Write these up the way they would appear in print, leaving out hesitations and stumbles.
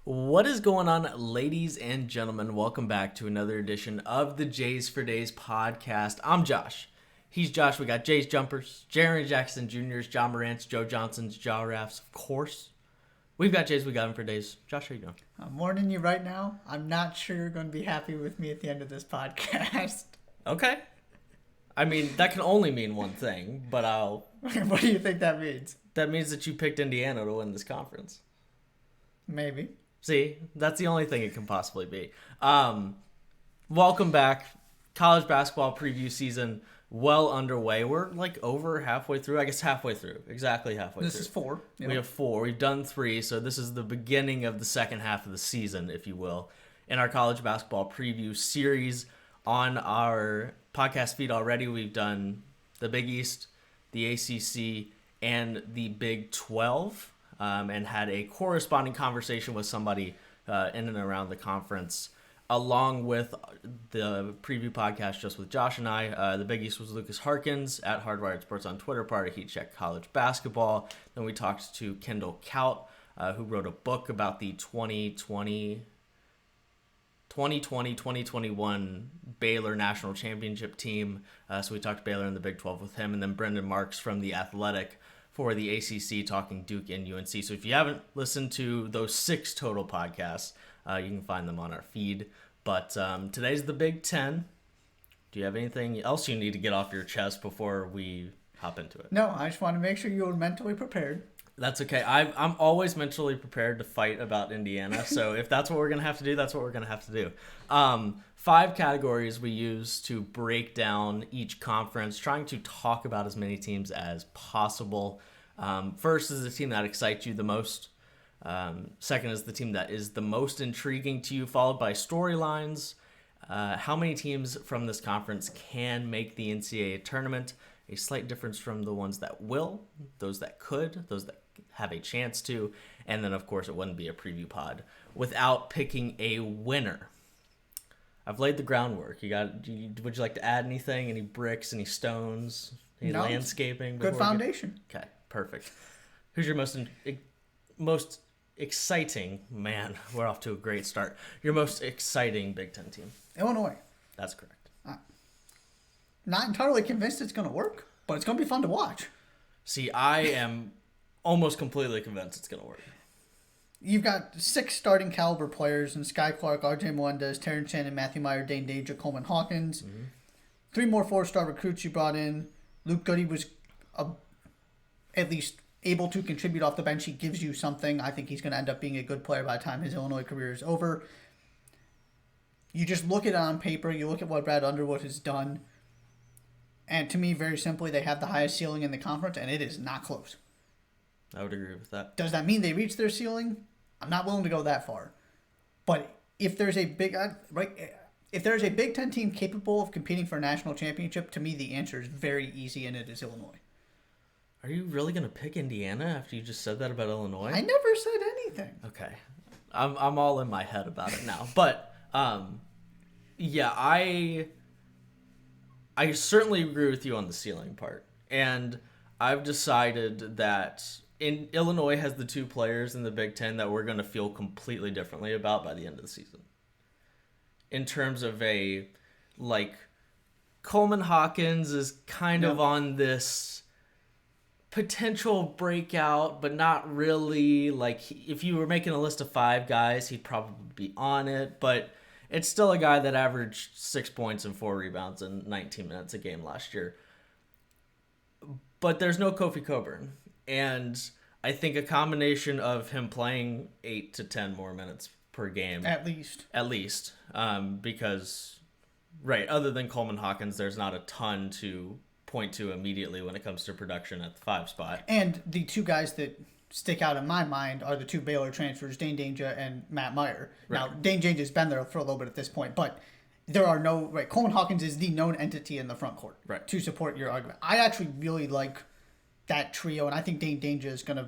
What is going on, ladies and gentlemen? Welcome back to another edition of the Jays for Days podcast. I'm Josh. He's Josh. We got Jays Jumpers, Jeremy Jackson Jr.'s, John Morant's, Joe Johnson's, Raffs, of course. We've got Jays. We got him for days. Josh, how you doing? I'm warning you right now. I'm not sure you're going to be happy with me at the end of this podcast. Okay. I mean, that can only mean one thing, but What do you think that means? that means that you picked Indiana to win this conference. Maybe. See, that's the only thing it can possibly be. Welcome back. College basketball preview season well underway. We're like over halfway through. I guess halfway through. Exactly halfway through. This is 4. Yep. We have 4. We've done 3, so this is the beginning of the second half of the season, if you will, in our college basketball preview series. On our podcast feed already, we've done the Big East, the ACC, and the Big 12, and had a corresponding conversation with somebody in and around the conference, along with the preview podcast just with Josh and I. The Big East was Lucas Harkins at Hardwired Sports on Twitter, part of Heat Check College Basketball. Then we talked to Kendall Kaut, who wrote a book about the 2020-2021 Baylor National Championship team. So we talked Baylor in the Big 12 with him. And then Brendan Marks from The Athletic for the ACC, talking Duke and UNC. So if you haven't listened to those 6 total podcasts, you can find them on our feed. But today's the Big 10. Do you have anything else you need to get off your chest before we hop into it? No, I just want to make sure you were mentally prepared. That's okay. I'm always mentally prepared to fight about Indiana. So if that's what we're going to have to do, that's what we're going to have to do. 5 categories we use to break down each conference, trying to talk about as many teams as possible. First is the team that excites you the most. Second is the team that is the most intriguing to you, followed by storylines. How many teams from this conference can make the NCAA tournament? A slight difference from the ones that will, those that could, those that have a chance to, and then of course it wouldn't be a preview pod without picking a winner. I've laid the groundwork. Would you like to add anything? Any bricks? Any stones? Any landscaping? Good foundation. Okay, perfect. Who's your most exciting? Man, we're off to a great start. Your most exciting Big Ten team? Illinois. That's correct. Not entirely convinced it's going to work, but it's going to be fun to watch. See, I am almost completely convinced it's going to work. You've got 6 starting caliber players in Sky Clark, R.J. Melendez, Terrence Shannon, Matthew Meyer, Dane Danger, Coleman Hawkins. Mm-hmm. 3 more 4-star recruits you brought in. Luke Goody was at least able to contribute off the bench. He gives you something. I think he's going to end up being a good player by the time his Illinois career is over. You just look at it on paper. You look at what Brad Underwood has done. And to me, very simply, they have the highest ceiling in the conference, and it is not close. I would agree with that. Does that mean they reach their ceiling? I'm not willing to go that far. But if there's a Big Ten team capable of competing for a national championship, to me the answer is very easy, and it is Illinois. Are you really going to pick Indiana after you just said that about Illinois? I never said anything. Okay. I'm all in my head about it now. But yeah, I certainly agree with you on the ceiling part. And I've decided that Illinois has the 2 players in the Big Ten that we're going to feel completely differently about by the end of the season. In terms of Coleman Hawkins is kind of on this potential breakout, but not really. If you were making a list of 5 guys, he'd probably be on it. But it's still a guy that averaged 6 points and 4 rebounds in 19 minutes a game last year. But there's no Kofi Cockburn. And I think a combination of him playing 8 to 10 more minutes per game. At least. Because, other than Coleman Hawkins, there's not a ton to point to immediately when it comes to production at the 5 spot. And the 2 guys that stick out in my mind are the 2 Baylor transfers, Dane Danger and Matt Meyer. Right. Now, Dane Danger's been there for a little bit at this point, but there are no... Coleman Hawkins is the known entity in the front court to support your argument. I actually really like that trio, and I think Dane Danger is going to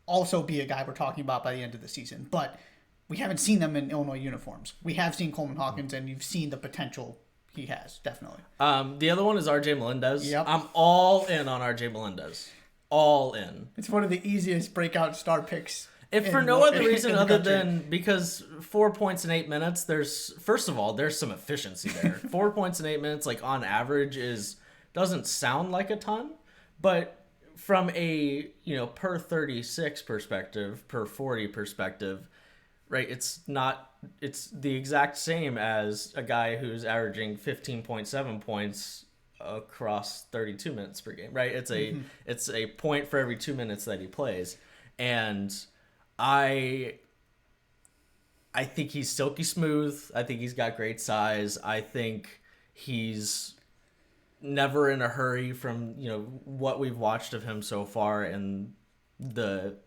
also be a guy we're talking about by the end of the season. But we haven't seen them in Illinois uniforms. We have seen Coleman Hawkins, and you've seen the potential he has, definitely. The other one is R.J. Melendez. Yep. I'm all in on R.J. Melendez. All in. It's one of the easiest breakout star picks If for no other reason other than because 4 points in 8 minutes, first of all, there's some efficiency there. 4 points in 8 minutes, like on average, doesn't sound like a ton, but from a per 36 perspective, per 40 perspective, right? It's the exact same as a guy who's averaging 15.7 points across 32 minutes per game, right? It's a point for every 2 minutes that he plays, and I think he's silky smooth. I think he's got great size. I think he's never in a hurry from, what we've watched of him so far, and the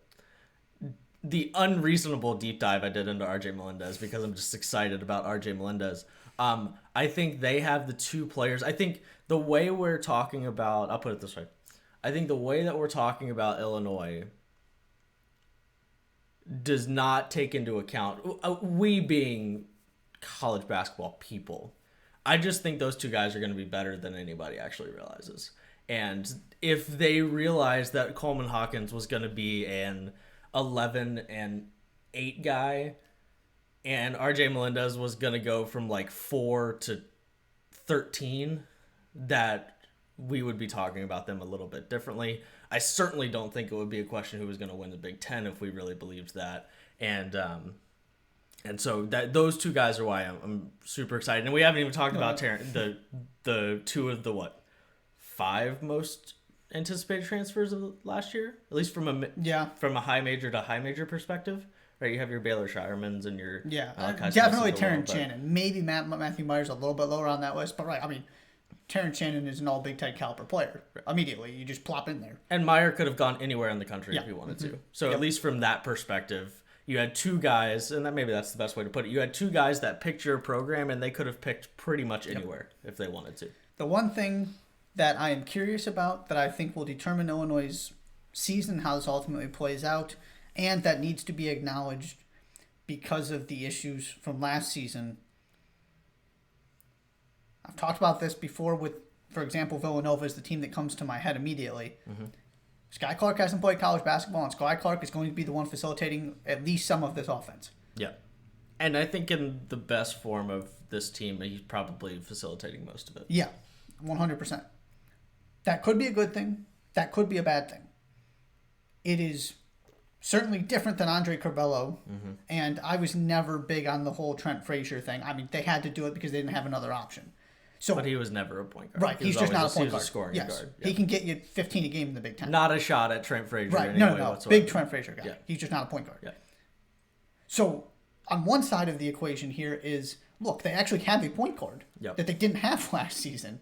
unreasonable deep dive I did into RJ Melendez because I'm just excited about RJ Melendez. I think they have the two players. I think the way we're talking about, I'll put it this way. I think the way that we're talking about Illinois does not take into account, we being college basketball people, I just think those two guys are going to be better than anybody actually realizes. And if they realized that Coleman Hawkins was going to be an 11 and 8 guy and RJ Melendez was going to go from like 4 to 13, that we would be talking about them a little bit differently. I certainly don't think it would be a question who was going to win the Big Ten if we really believed that. And so those two guys are why I'm super excited. And we haven't even talked about the two of the 5 most anticipated transfers of last year, at least from a high major to high major perspective. Right, you have your Baylor Scheiermans and your definitely Terrence Shannon. Maybe Matthew Myers a little bit lower on that list, but right, I mean, Terrence Shannon is an all Big Ten caliber player. Immediately, you just plop in there. And Meyer could have gone anywhere in the country if he wanted to. So at least from that perspective, you had two guys, and maybe that's the best way to put it. You had two guys that picked your program, and they could have picked pretty much anywhere if they wanted to. The one thing that I am curious about that I think will determine Illinois' season, how this ultimately plays out, and that needs to be acknowledged because of the issues from last season. I've talked about this before with, for example, Villanova is the team that comes to my head immediately. Mm-hmm. Sky Clark hasn't played college basketball, and Sky Clark is going to be the one facilitating at least some of this offense. Yeah. And I think in the best form of this team, he's probably facilitating most of it. Yeah, 100%. That could be a good thing. That could be a bad thing. It is certainly different than Andre Curbelo, and I was never big on the whole Trent Frazier thing. I mean, they had to do it because they didn't have another option. But he was never a point guard. Right, he's just not a point guard. He was a scoring guard. He can get you 15 a game in the Big Ten. Not a shot at Trent Frazier. Right, no. Whatsoever. Big Trent Frazier guy. Yeah. He's just not a point guard. Yeah. So, on one side of the equation here is, look, they actually have a point guard that they didn't have last season.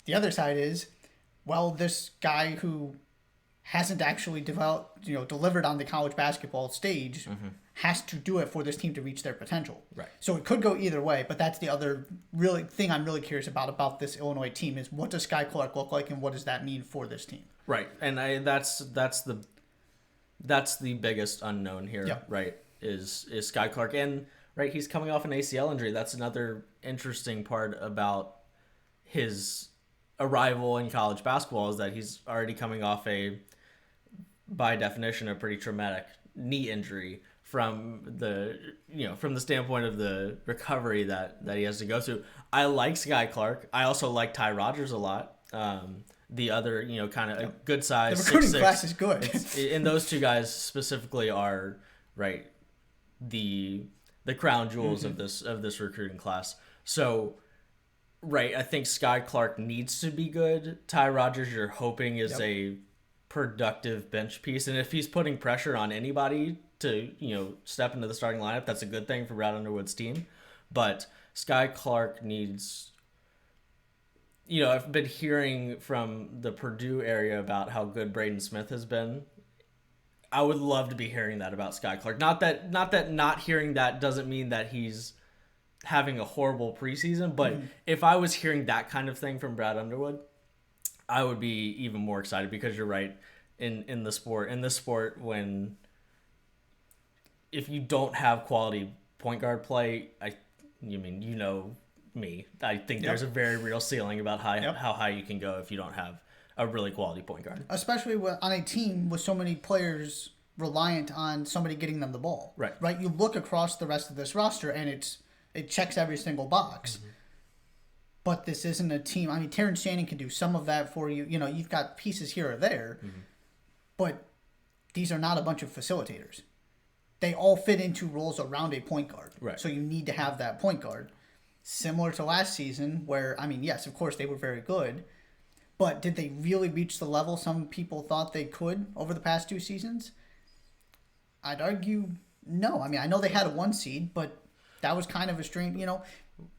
The other side is, well, this guy who hasn't actually delivered on the college basketball stage has to do it for this team to reach their potential. Right. So it could go either way, but that's the other really thing I'm really curious about this Illinois team is what does Sky Clark look like and what does that mean for this team? Right. And that's the biggest unknown here, right? Is Sky Clark, and right, he's coming off an ACL injury. That's another interesting part about his arrival in college basketball is that he's already coming off by definition, a pretty traumatic knee injury from the standpoint of the recovery that he has to go through. I like Sky Clark. I also like Ty Rodgers a lot. The other, kind of good size. The recruiting class is good. And those two guys specifically are right the crown jewels of this recruiting class. So, right, I think Sky Clark needs to be good. Ty Rodgers, you're hoping is a productive bench piece, and if he's putting pressure on anybody to step into the starting lineup, that's a good thing for Brad Underwood's team. But Sky Clark needs, I've been hearing from the Purdue area about how good Braden Smith has been. I would love to be hearing that about Sky Clark. Not that not hearing that doesn't mean that he's having a horrible preseason, but if I was hearing that kind of thing from Brad Underwood, I would be even more excited because you're right in this sport when if you don't have quality point guard play, me. I think there's a very real ceiling about how high you can go if you don't have a really quality point guard. Especially on a team with so many players reliant on somebody getting them the ball. Right. Right. You look across the rest of this roster, and it checks every single box. Mm-hmm. But this isn't a team. I mean, Terrence Shannon can do some of that for you. You know, you've got pieces here or there, mm-hmm. but these are not a bunch of facilitators. They all fit into roles around a point guard. Right. So you need to have that point guard. Similar to last season, where, I mean, yes, of course, they were very good, but did they really reach the level some people thought they could over the past 2 seasons? I'd argue no. I mean, I know they had a 1 seed, but that was kind of a strange, you know.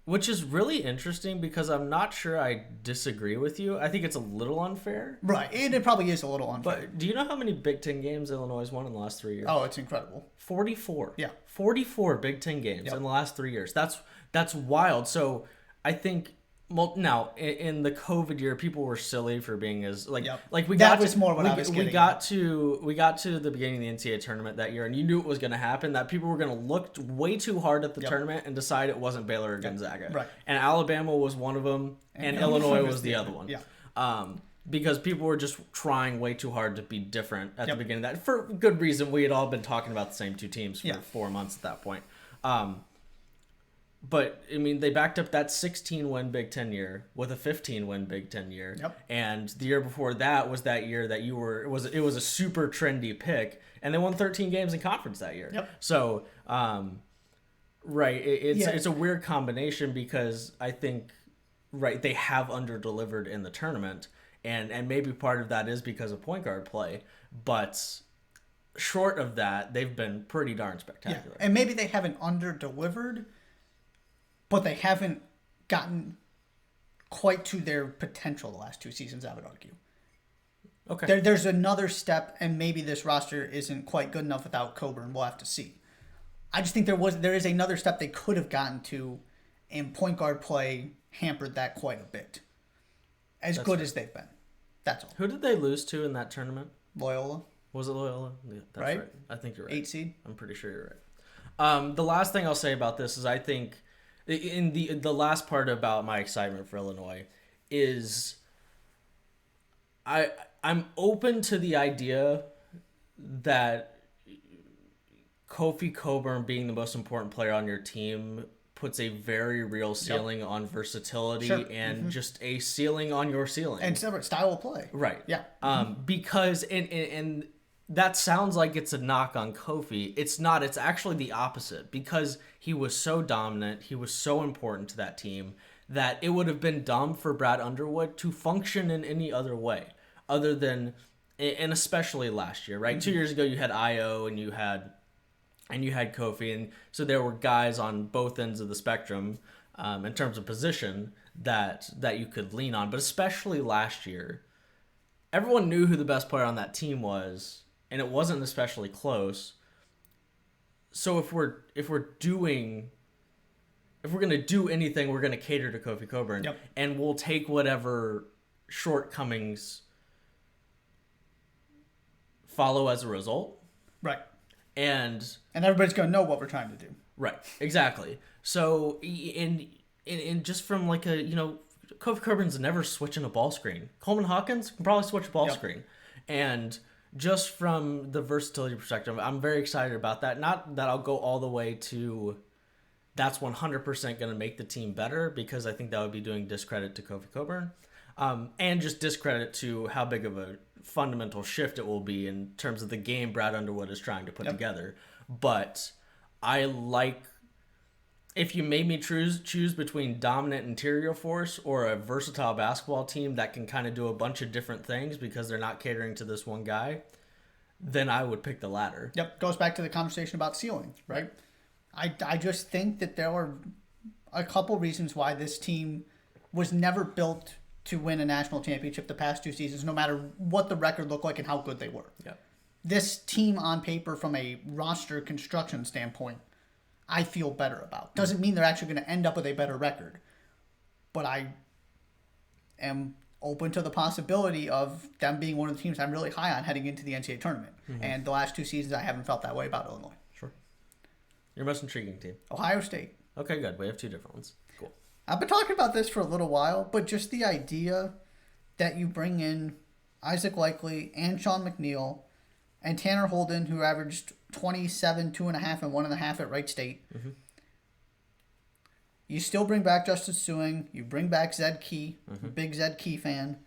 Which is really interesting because I'm not sure I disagree with you. I think it's a little unfair. Right. And it probably is a little unfair. But do you know how many Big Ten games Illinois has won in the last 3 years? Oh, it's incredible. 44. Yeah. 44 Big Ten games in the last 3 years. That's wild. So I think, well, now in the COVID year, people were silly for being as like we got that was more what I was getting. We got to the beginning of the NCAA tournament that year, and you knew it was going to happen. That people were going to look way too hard at the tournament and decide it wasn't Baylor or Gonzaga. Right. And Alabama was one of them, and Illinois was the other one. Yeah. Because people were just trying way too hard to be different at the beginning of that. For good reason. We had all been talking about the same 2 teams for 4 months at that point. But, I mean, they backed up that 16-win Big Ten year with a 15-win Big Ten year. Yep. And the year before that was that year that it was a super trendy pick. And they won 13 games in conference that year. Yep. So, right, it's a weird combination because I think, right, they have under-delivered in the tournament. And maybe part of that is because of point guard play. But short of that, they've been pretty darn spectacular. Yeah. And maybe they haven't under-delivered, but they haven't gotten quite to their potential the last 2 seasons, I would argue. Okay. There's another step, and maybe this roster isn't quite good enough without Coburn. We'll have to see. I just think there is another step they could have gotten to, and point guard play hampered that quite a bit. That's good as they've been. That's all. Who did they lose to in that tournament? Loyola. Was it Loyola? Yeah, that's right. I think you're right. 8 seed. I'm pretty sure you're right. The last thing I'll say about this is I think in the last part about my excitement for Illinois is I'm open to the idea that Kofi Cockburn being the most important player on your team puts a very real ceiling on versatility and just a ceiling on your ceiling. And separate style of play. Right. Yeah. Because and that sounds like it's a knock on Kofi. It's not. It's actually the opposite because he was so dominant. He was so important to that team that it would have been dumb for Brad Underwood to function in any other way other than, and especially last year, right? Mm-hmm. 2 years ago, you had Io and you had Kofi, and so there were guys on both ends of the spectrum in terms of position that you could lean on. But especially last year, everyone knew who the best player on that team was, and it wasn't especially close. So if we're gonna do anything, we're gonna cater to Kofi Cockburn, and we'll take whatever shortcomings follow as a result. Right. And everybody's going to know what we're trying to do. Right, exactly. So, in just from like a, Kofi Cockburn's never switching a ball screen. Coleman Hawkins can probably switch a ball screen. And just from the versatility perspective, I'm very excited about that. Not that I'll go all the way to that's 100% going to make the team better, because I think that would be doing discredit to Kofi Cockburn. And just discredit to how big of a fundamental shift it will be in terms of the game Brad Underwood is trying to put together. But I like, if you made me choose between dominant interior force or a versatile basketball team that can kind of do a bunch of different things because they're not catering to this one guy, then I would pick the latter. Yep, goes back to the conversation about ceiling, right? I just think that there are a couple reasons why this team was never built to win a national championship the past 2 seasons, no matter what the record looked like and how good they were. Yeah. This team on paper, from a roster construction standpoint, I feel better about. Doesn't mean they're actually going to end up with a better record, but I am open to the possibility of them being one of the teams I'm really high on heading into the NCAA tournament. Mm-hmm. And the last 2 seasons, I haven't felt that way about Illinois. Sure. Your most intriguing team? Ohio State. Okay, good. We have 2 different ones. Cool. I've been talking about this for a little while, but just the idea that you bring in Isaac Likely and Sean McNeil, and Tanner Holden, who averaged 27, 2.5, and 1.5 at Wright State. Mm-hmm. You still bring back Justice Suing. You bring back Zed Key, Mm-hmm. big Zed Key fan.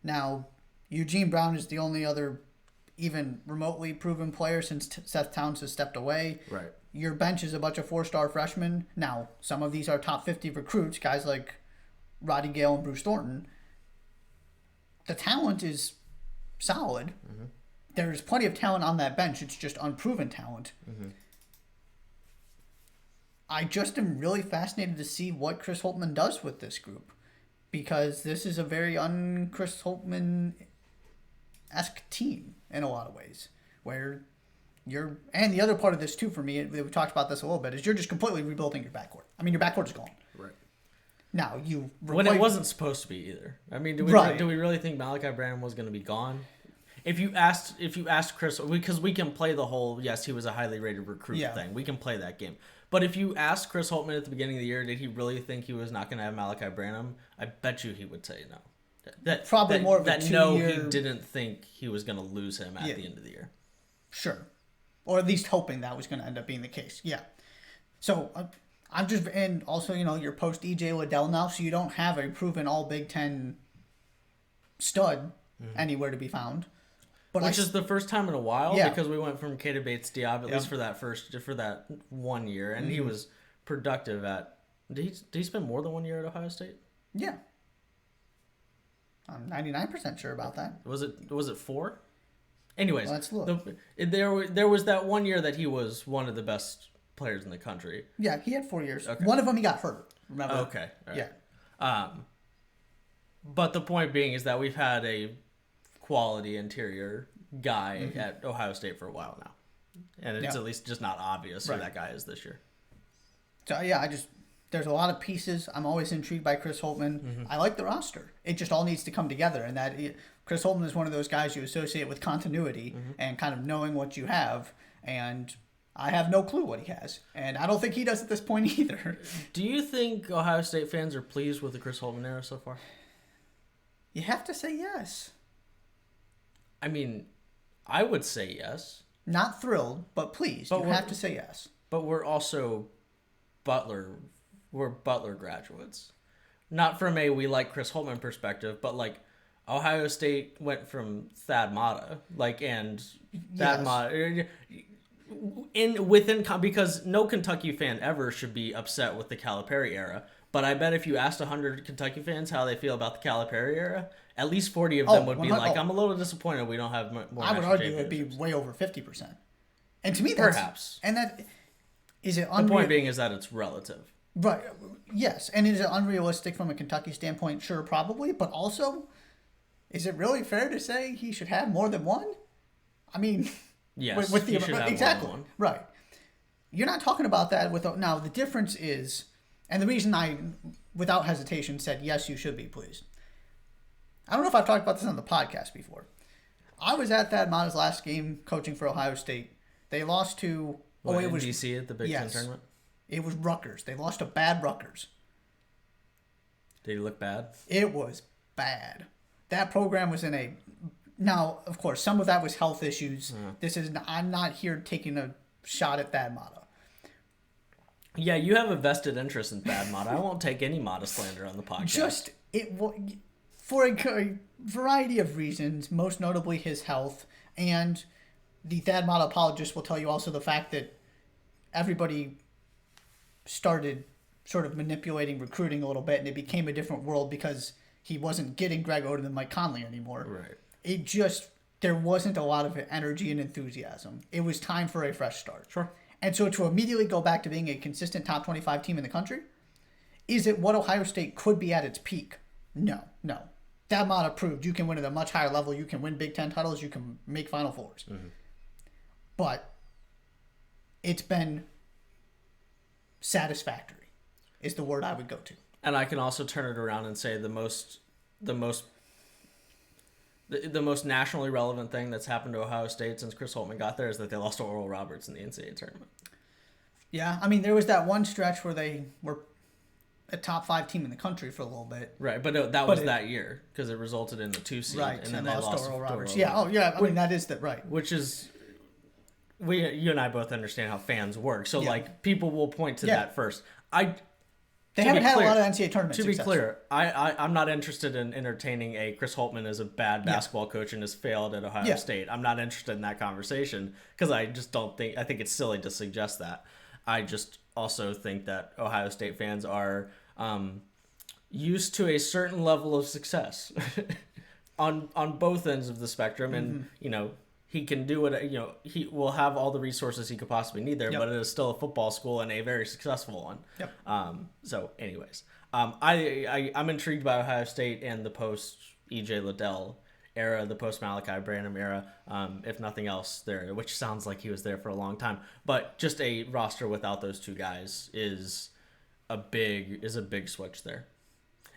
Now, Eugene Brown is the only other even remotely proven player since Seth Towns has stepped away. Right. Your bench is a bunch of 4-star freshmen. Now, some of these are top 50 recruits, guys like Roddy Gale and Bruce Thornton. The talent is solid. Mm-hmm. There's plenty of talent on that bench. It's just unproven talent. Mm-hmm. I just am really fascinated to see what Chris Holtmann does with this group, because this is a very un-Chris Holtmann-esque team in a lot of ways, where you're, and the other part of this too for me, we talked about this a little bit, is you're just completely rebuilding your backcourt. I mean, your backcourt is gone. Right. Now you When it wasn't supposed to be either. I mean, do we really think Malachi Branham was going to be gone? If you asked Chris, because we can play the whole yes, he was a highly rated recruit thing. We can play that game. But if you asked Chris Holtmann at the beginning of the year, did he really think he was not going to have Malachi Branham? I bet you he would say no. More of a 2-year... No, he didn't think he was going to lose him at the end of the year. Sure. Or at least hoping that was going to end up being the case. Yeah. So I'm just, and also, you're post EJ Liddell now, so you don't have a proven all Big Ten stud anywhere to be found. But Which is the first time in a while, Yeah. because we went from Keita Bates-Diop, at least for that 1 year, and he was productive at. Did he spend more than 1 year at Ohio State? Yeah. I'm 99% sure about that. Was it 4? Anyways, Let's look. There was that 1 year that he was one of the best players in the country. Yeah, he had 4 years. Okay. One of them he got hurt. Remember? Okay. All right. Yeah. But the point being is that we've had a quality interior guy at Ohio State for a while now, and it's at least just not obvious who that guy is this year. So yeah, there's a lot of pieces. I'm always intrigued by Chris Holtmann. I like the roster. It just all needs to come together, and Chris Holtmann is one of those guys you associate with continuity and kind of knowing what you have, and I have no clue what he has, and I don't think he does at this point either. Do you think Ohio State fans are pleased with the Chris Holtmann era so far? You have to say yes. I mean, I would say yes. Not thrilled, but pleased. You have to say yes. But we're also Butler graduates. Not from a we like Chris Holtmann perspective, but like Ohio State went from Thad Matta, Matta because no Kentucky fan ever should be upset with the Calipari era. But I bet if you asked 100 Kentucky fans how they feel about the Calipari era, at least 40 of them would be like, I'm a little disappointed we don't have more. I would argue it would be way over 50%. And to me, that's... Perhaps. And that... Is it the point being is that it's relative. Right. Yes. And is it unrealistic from a Kentucky standpoint? Sure, probably. But also, is it really fair to say he should have more than one? I mean... Yes, with the, he should have exactly. more than one. Right. You're not talking about that with... Now, the difference is... And the reason I, without hesitation, said, yes, you should be pleased. I don't know if I've talked about this on the podcast before. I was at Thad Matta's last game coaching for Ohio State. They lost to... It was DC at the Big Ten tournament? It was Rutgers. They lost to bad Rutgers. Did he look bad? It was bad. That program was in a... Now, of course, some of that was health issues. I'm not here taking a shot at Thad Matta. Yeah, you have a vested interest in Thad Matta. I won't take any Matta slander on the podcast. For a variety of reasons, most notably his health, and the Thad Matta apologist will tell you also the fact that everybody started sort of manipulating recruiting a little bit, and it became a different world because he wasn't getting Greg Oden and Mike Conley anymore. Right. There wasn't a lot of energy and enthusiasm. It was time for a fresh start. Sure. And so to immediately go back to being a consistent top 25 team in the country, is it what Ohio State could be at its peak? No. Thad Matta proved you can win at a much higher level. You can win Big Ten titles. You can make Final Fours. But it's been satisfactory is the word I would go to. And I can also turn it around and say the most nationally relevant thing that's happened to Ohio State since Chris Holtmann got there is that they lost to Oral Roberts in the NCAA tournament. Yeah, I mean, there was that one stretch where they were a top 5 team in the country for a little bit. Right, but that was that year because it resulted in the 2 seed, Right, and then they lost to Oral Roberts. Oral Yeah, oh yeah, I mean that is right. which is you and I both understand how fans work, so Yeah. like people will point to Yeah. that first. They haven't had a lot of NCAA tournament To success. be clear, I'm not interested in entertaining a Chris Holtman is a bad basketball coach and has failed at Ohio State. I'm not interested in that conversation because I just don't think I think it's silly to suggest that. I just also think that Ohio State fans are used to a certain level of success on both ends of the spectrum, and you know he can do it. You know he will have all the resources he could possibly need there, but it is still a football school and a very successful one. So, anyways, I'm intrigued by Ohio State and the post EJ Liddell era, the post Malachi Branham era, if nothing else there, which sounds like he was there for a long time. But just a roster without those two guys is a big switch there.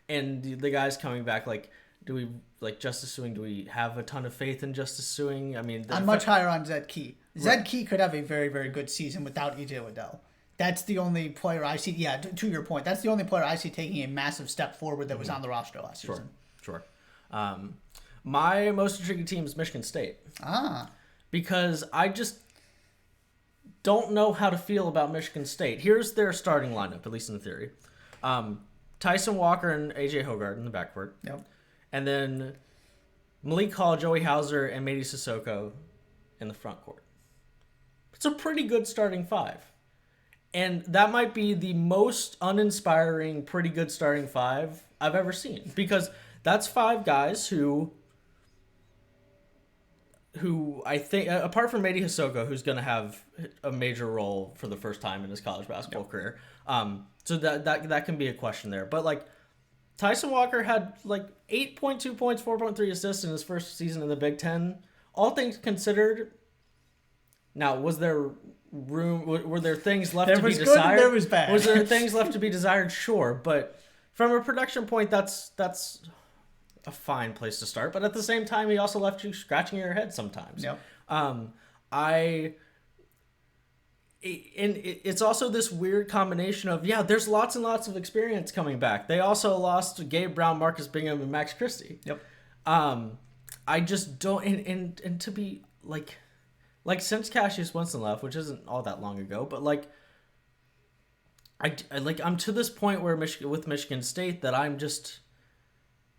And the guys coming back, like, do we like Justice Sueing? Do we have a ton of faith in Justice Sueing? I mean, I'm much higher on Zed Key. Zed Key could have a very, very good season without EJ Liddell. That's the only player I see. Yeah, to your point, that's the only player I see taking a massive step forward that was on the roster last season. Sure. My most intriguing team is Michigan State. Because I just don't know how to feel about Michigan State. Here's their starting lineup, at least in theory. Tyson Walker and AJ Hoggard in the backcourt. Yep. And then Malik Hall, Joey Hauser, and Mady Sissoko in the front court. It's a pretty good starting 5. And that might be the most uninspiring, pretty good starting 5 I've ever seen. Because that's 5 guys who I think, apart from Mady Sissoko, who's going to have a major role for the first time in his college basketball career. So that can be a question there. But, like, Tyson Walker had, like, 8.2 points, 4.3 assists in his first season in the Big Ten. All things considered, now, was there room, were there things left to be desired? There was good and there was bad. Was there things left to be desired? Sure. But from a production point, that's a fine place to start, but at the same time, he also left you scratching your head sometimes. Yep. It's also this weird combination of, there's lots and lots of experience coming back. They also lost Gabe Brown, Marcus Bingham, and Max Christie. Yep. I just don't, and to be like since Cassius Winston left, which isn't all that long ago, but like, I'm to this point where with Michigan State that I'm just.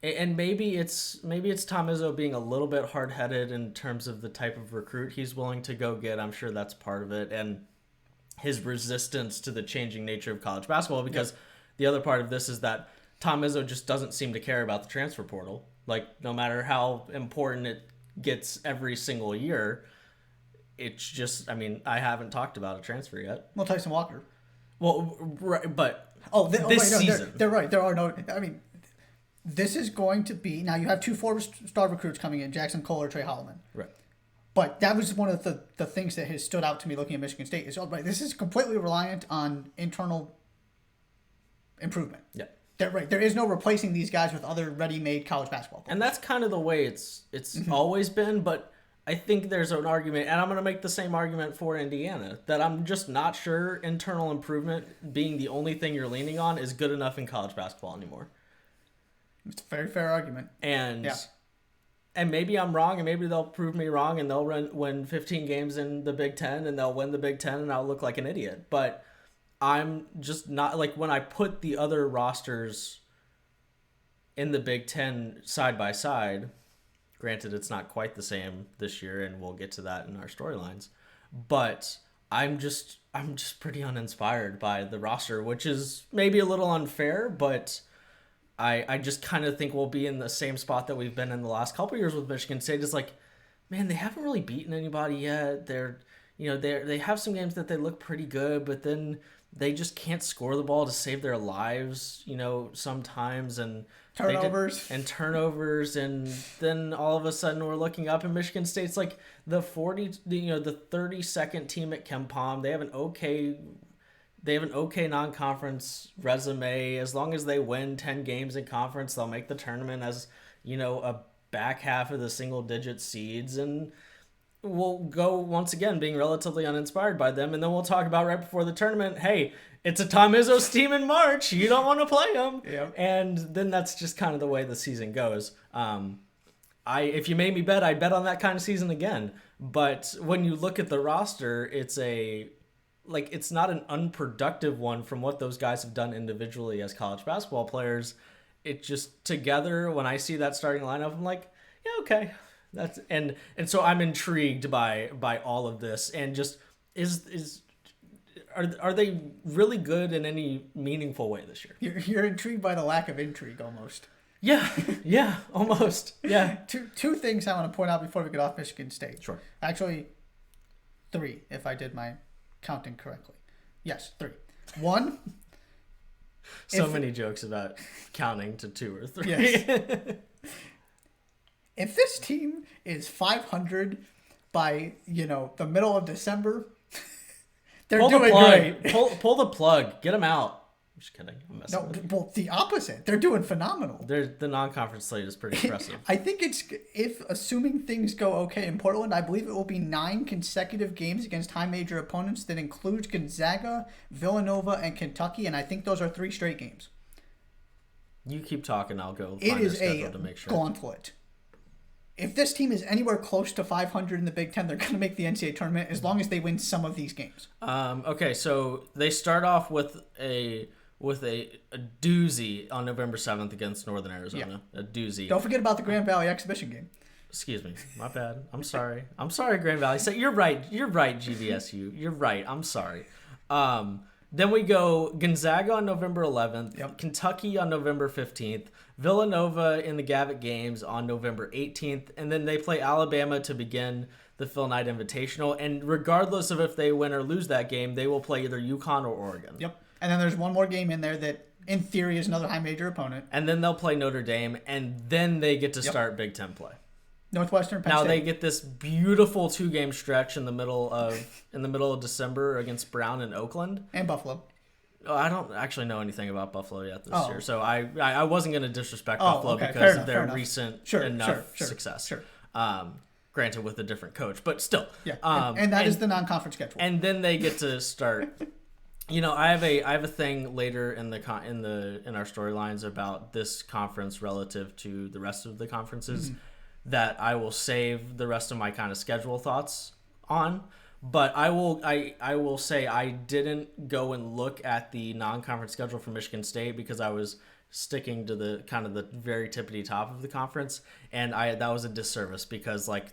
And maybe it's Tom Izzo being a little bit hard-headed in terms of the type of recruit he's willing to go get. I'm sure that's part of it, and his resistance to the changing nature of college basketball. Because the other part of this is that Tom Izzo just doesn't seem to care about the transfer portal. Like, no matter how important it gets every single year, it's just. I mean, I haven't talked about a transfer yet. Well, Tyson Walker. Well, right, but this season, they're right. There are no. I mean. This is going to be... Now, you have 2 4-star recruits coming in, Jackson Cole or Trey Holloman. Right. But that was one of the things that has stood out to me looking at Michigan State. Is this is completely reliant on internal improvement. Yeah. There is no replacing these guys with other ready-made college basketball players. And that's kind of the way it's always been, but I think there's an argument, and I'm going to make the same argument for Indiana, that I'm just not sure internal improvement being the only thing you're leaning on is good enough in college basketball anymore. It's a very fair argument. And maybe I'm wrong, and maybe they'll prove me wrong, and they'll win 15 games in the Big Ten, and they'll win the Big Ten, and I'll look like an idiot. But I'm just not, like, when I put the other rosters in the Big Ten side by side, granted it's not quite the same this year, and we'll get to that in our storylines, but I'm just pretty uninspired by the roster, which is maybe a little unfair, but I just kind of think we'll be in the same spot that we've been in the last couple of years with Michigan State. It's like, man, they haven't really beaten anybody yet. They have some games that they look pretty good, but then they just can't score the ball to save their lives, sometimes, and turnovers. And then all of a sudden we're looking up and Michigan State's like the 32nd team at KenPom. They have an okay non-conference resume. As long as they win 10 games in conference, they'll make the tournament as, a back half of the single-digit seeds. And we'll go once again being relatively uninspired by them, and then we'll talk about right before the tournament, hey, it's a Tom Izzo's team in March. You don't want to play them. Yep. And then that's just kind of the way the season goes. If you made me bet, I'd bet on that kind of season again. But when you look at the roster, it's not an unproductive one from what those guys have done individually as college basketball players. It just together, when I see that starting lineup, I'm like, yeah, okay. And so I'm intrigued by all of this, and just are they really good in any meaningful way this year? You're intrigued by the lack of intrigue almost. Yeah, almost. Yeah. Two things I want to point out before we get off Michigan State. Sure. Actually, 3, if I did my counting correctly. Yes, 3. 1. Many jokes about counting to 2 or 3. Yes. If this team is 500 by, the middle of December, they're doing great. Pull the plug. Get them out. I'm just kidding. I'm messing with you. Well, the opposite. They're doing phenomenal. The non-conference slate is pretty impressive. I think if assuming things go okay in Portland, I believe it will be 9 consecutive games against high major opponents that includes Gonzaga, Villanova, and Kentucky, and I think those are 3 straight games. You keep talking. I'll go. It find is their a schedule to make sure. gauntlet. If this team is anywhere close to 500 in the Big Ten, they're going to make the NCAA tournament as long as they win some of these games. Okay, so they start off with a doozy on November 7th against Northern Arizona. Yeah. A doozy. Don't forget about the Grand Valley exhibition game. Excuse me. My bad. I'm sorry. Grand Valley. So you're right, GVSU. You're right. I'm sorry. Then we go Gonzaga on November 11th, yep. Kentucky on November 15th, Villanova in the Gavitt Games on November 18th, and then they play Alabama to begin the Phil Knight Invitational. And regardless of if they win or lose that game, they will play either UConn or Oregon. Yep. And then there's one more game in there that, in theory, is another high major opponent. And then they'll play Notre Dame, and then they get to start Big Ten play. Northwestern, Penn Now State. They get this beautiful 2-game stretch in the middle of December against Brown and Oakland and Buffalo. Oh, I don't actually know anything about Buffalo yet this year, so I wasn't going to disrespect Buffalo okay. because enough, of their recent success. Sure. Granted, with a different coach, but still. Yeah, and that is the non-conference schedule. And then they get to start. I have a thing later in our storylines about this conference relative to the rest of the conferences that I will save the rest of my kind of schedule thoughts on. But I will say I didn't go and look at the non-conference schedule for Michigan State because I was sticking to the kind of the very tippity top of the conference, and that was a disservice because like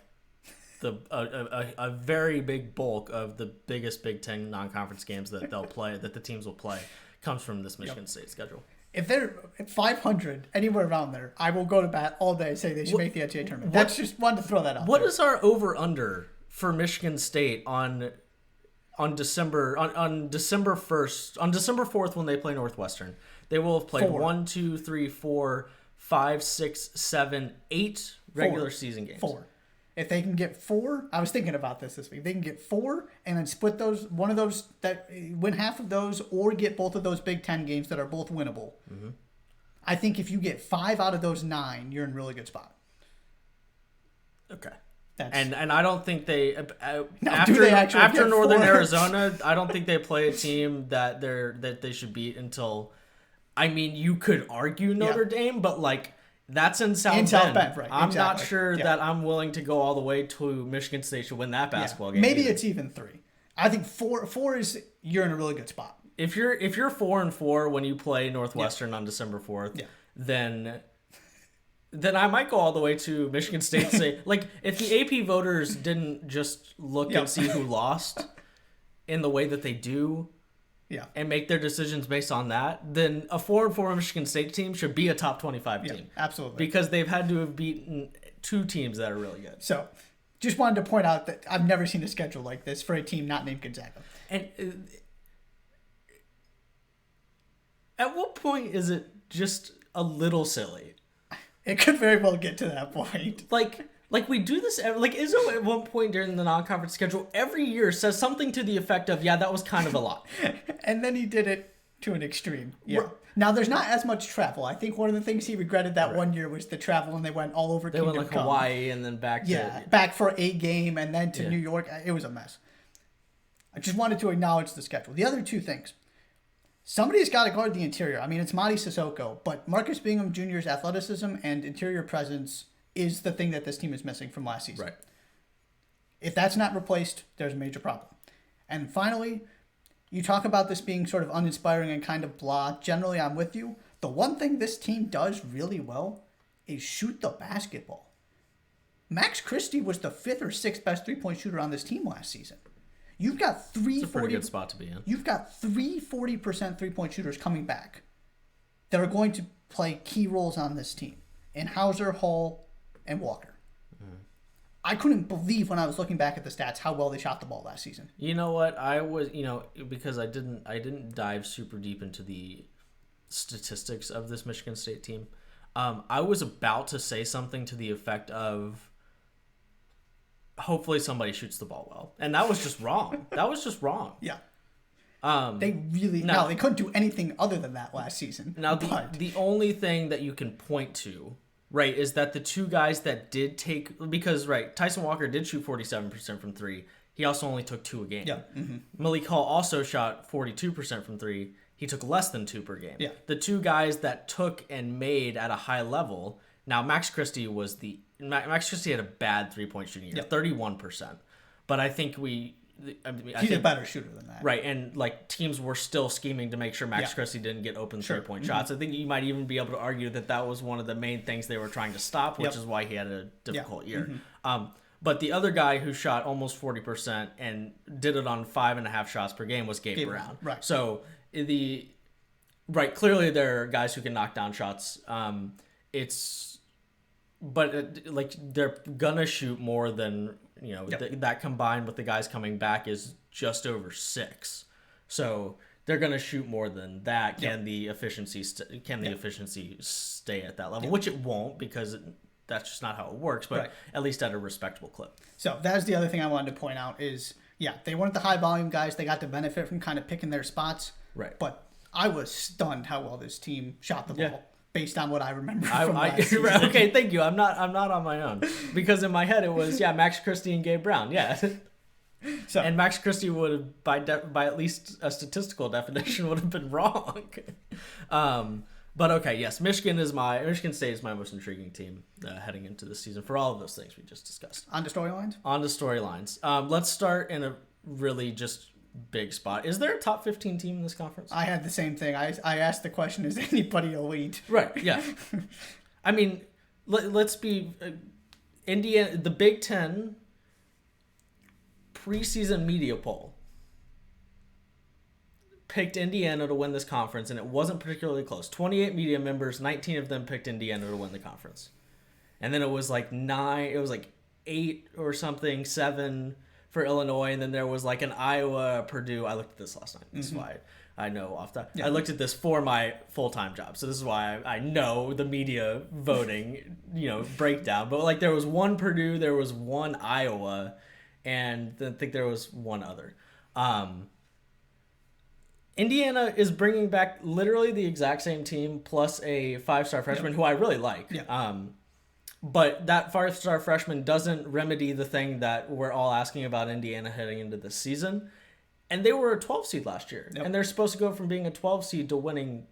a very big bulk of the biggest Big Ten non-conference games that they'll play, that the teams will play, comes from this Michigan State schedule. If they're 500, anywhere around there, I will go to bat all day saying they should make the NCAA tournament. That's just wanted to throw that out. What is our over-under for Michigan State on December 1st, on December 4th when they play Northwestern? They will have played 1, 2, 3, 4, 5, 6, 7, 8 regular season games. 4. If they can get 4, I was thinking about this week. They can get 4 and then split those, one of those, that win half of those, or get both of those Big Ten games that are both winnable. Mm-hmm. I think if you get 5 out of those 9, you're in a really good spot. Okay. And I don't think they after get Northern 4? Arizona, I don't think they play a team that they should beat until. I mean, you could argue Notre Dame, but like. That's in South Bend. Right? I'm not sure that I'm willing to go all the way to Michigan State to win that basketball game. Maybe it's even 3. I think 4 is you're in a really good spot. If you're 4-4 when you play Northwestern on December 4th, then I might go all the way to Michigan State to say, like, if the AP voters didn't just look and see who lost in the way that they do. Yeah, and make their decisions based on that, then a 4-4 Michigan State team should be a top 25 team. Absolutely. Because they've had to have beaten 2 teams that are really good. So, just wanted to point out that I've never seen a schedule like this for a team not named Gonzaga. And at what point is it just a little silly? It could very well get to that point. Like we do this, like Izzo at one point during the non-conference schedule every year says something to the effect of, yeah, that was kind of a lot. And then he did it to an extreme. Yeah. Now there's not as much travel. I think one of the things he regretted that one year was the travel, and they went all over. They went like Hawaii and then back to back for a game and then to New York. It was a mess. I just wanted to acknowledge the schedule. The other two things. Somebody's got to guard the interior. I mean, it's Mady Sissoko, but Marcus Bingham Jr.'s athleticism and interior presence is the thing that this team is missing from last season. Right. If that's not replaced, there's a major problem. And finally, you talk about this being sort of uninspiring and kind of blah. Generally, I'm with you. The one thing this team does really well is shoot the basketball. Max Christie was the 5th or 6th best three-point shooter on this team last season. You've got It's a pretty good spot to be in. You've got 40% three-point shooters coming back that are going to play key roles on this team. In Hauser, Hall, and Walker. I couldn't believe when I was looking back at the stats how well they shot the ball last season. You know what? I was, because I didn't dive super deep into the statistics of this Michigan State team. I was about to say something to the effect of, hopefully somebody shoots the ball well. And that was just wrong. Yeah. They couldn't do anything other than that last season. Now, the only thing that you can point to, right, is that the two guys that did take, because, right, Tyson Walker did shoot 47% from three. He also only took 2 a game. Yeah. Mm-hmm. Malik Hall also shot 42% from three. He took less than 2 per game. Yeah. The two guys that took and made at a high level. Now, Max Christie had a bad 3-point shooting year, 31%. But I think he's a better shooter than that. Right, and like teams were still scheming to make sure Max Christie didn't get open 3-point shots. I think you might even be able to argue that was one of the main things they were trying to stop, which is why he had a difficult year. Mm-hmm. But the other guy who shot almost 40% and did it on 5.5 shots per game was Gabe Brown. Right. So clearly there are guys who can knock down shots. They're gonna shoot more than that combined with the guys coming back is just over 6. So they're gonna shoot more than that. Can the efficiency stay at that level? Which it won't, because that's just not how it works. But at least at a respectable clip. So that's the other thing I wanted to point out is they weren't the high volume guys. They got to benefit from kind of picking their spots. Right. But I was stunned how well this team shot the ball. Based on what I remember from last season. Okay, thank you. I'm not on my own, because in my head it was Max Christie and Gabe Brown. So, and Max Christie would have by at least a statistical definition would have been wrong. But okay, yes, Michigan State is my most intriguing team heading into this season for all of those things we just discussed. On to storylines. Let's start in a really just big spot. Is there a top 15 team in this conference? I had the same thing. I asked the question, is anybody elite? Right, yeah. I mean, let's be... Indiana, the Big Ten preseason media poll picked Indiana to win this conference, and it wasn't particularly close. 28 media members, 19 of them picked Indiana to win the conference. And then it was like 8 or something, 7... for Illinois, and then there was like an Iowa, Purdue. I looked at this last night. This is why I know off that. I looked at this for my full-time job, so this is why I know the media voting, breakdown. But like there was one Purdue, there was one Iowa, and I think there was one other. Indiana is bringing back literally the exact same team plus a 5-star freshman who I really like. But that 5-star freshman doesn't remedy the thing that we're all asking about Indiana heading into this season. And they were a 12 seed last year. And they're supposed to go from being a 12 seed to winning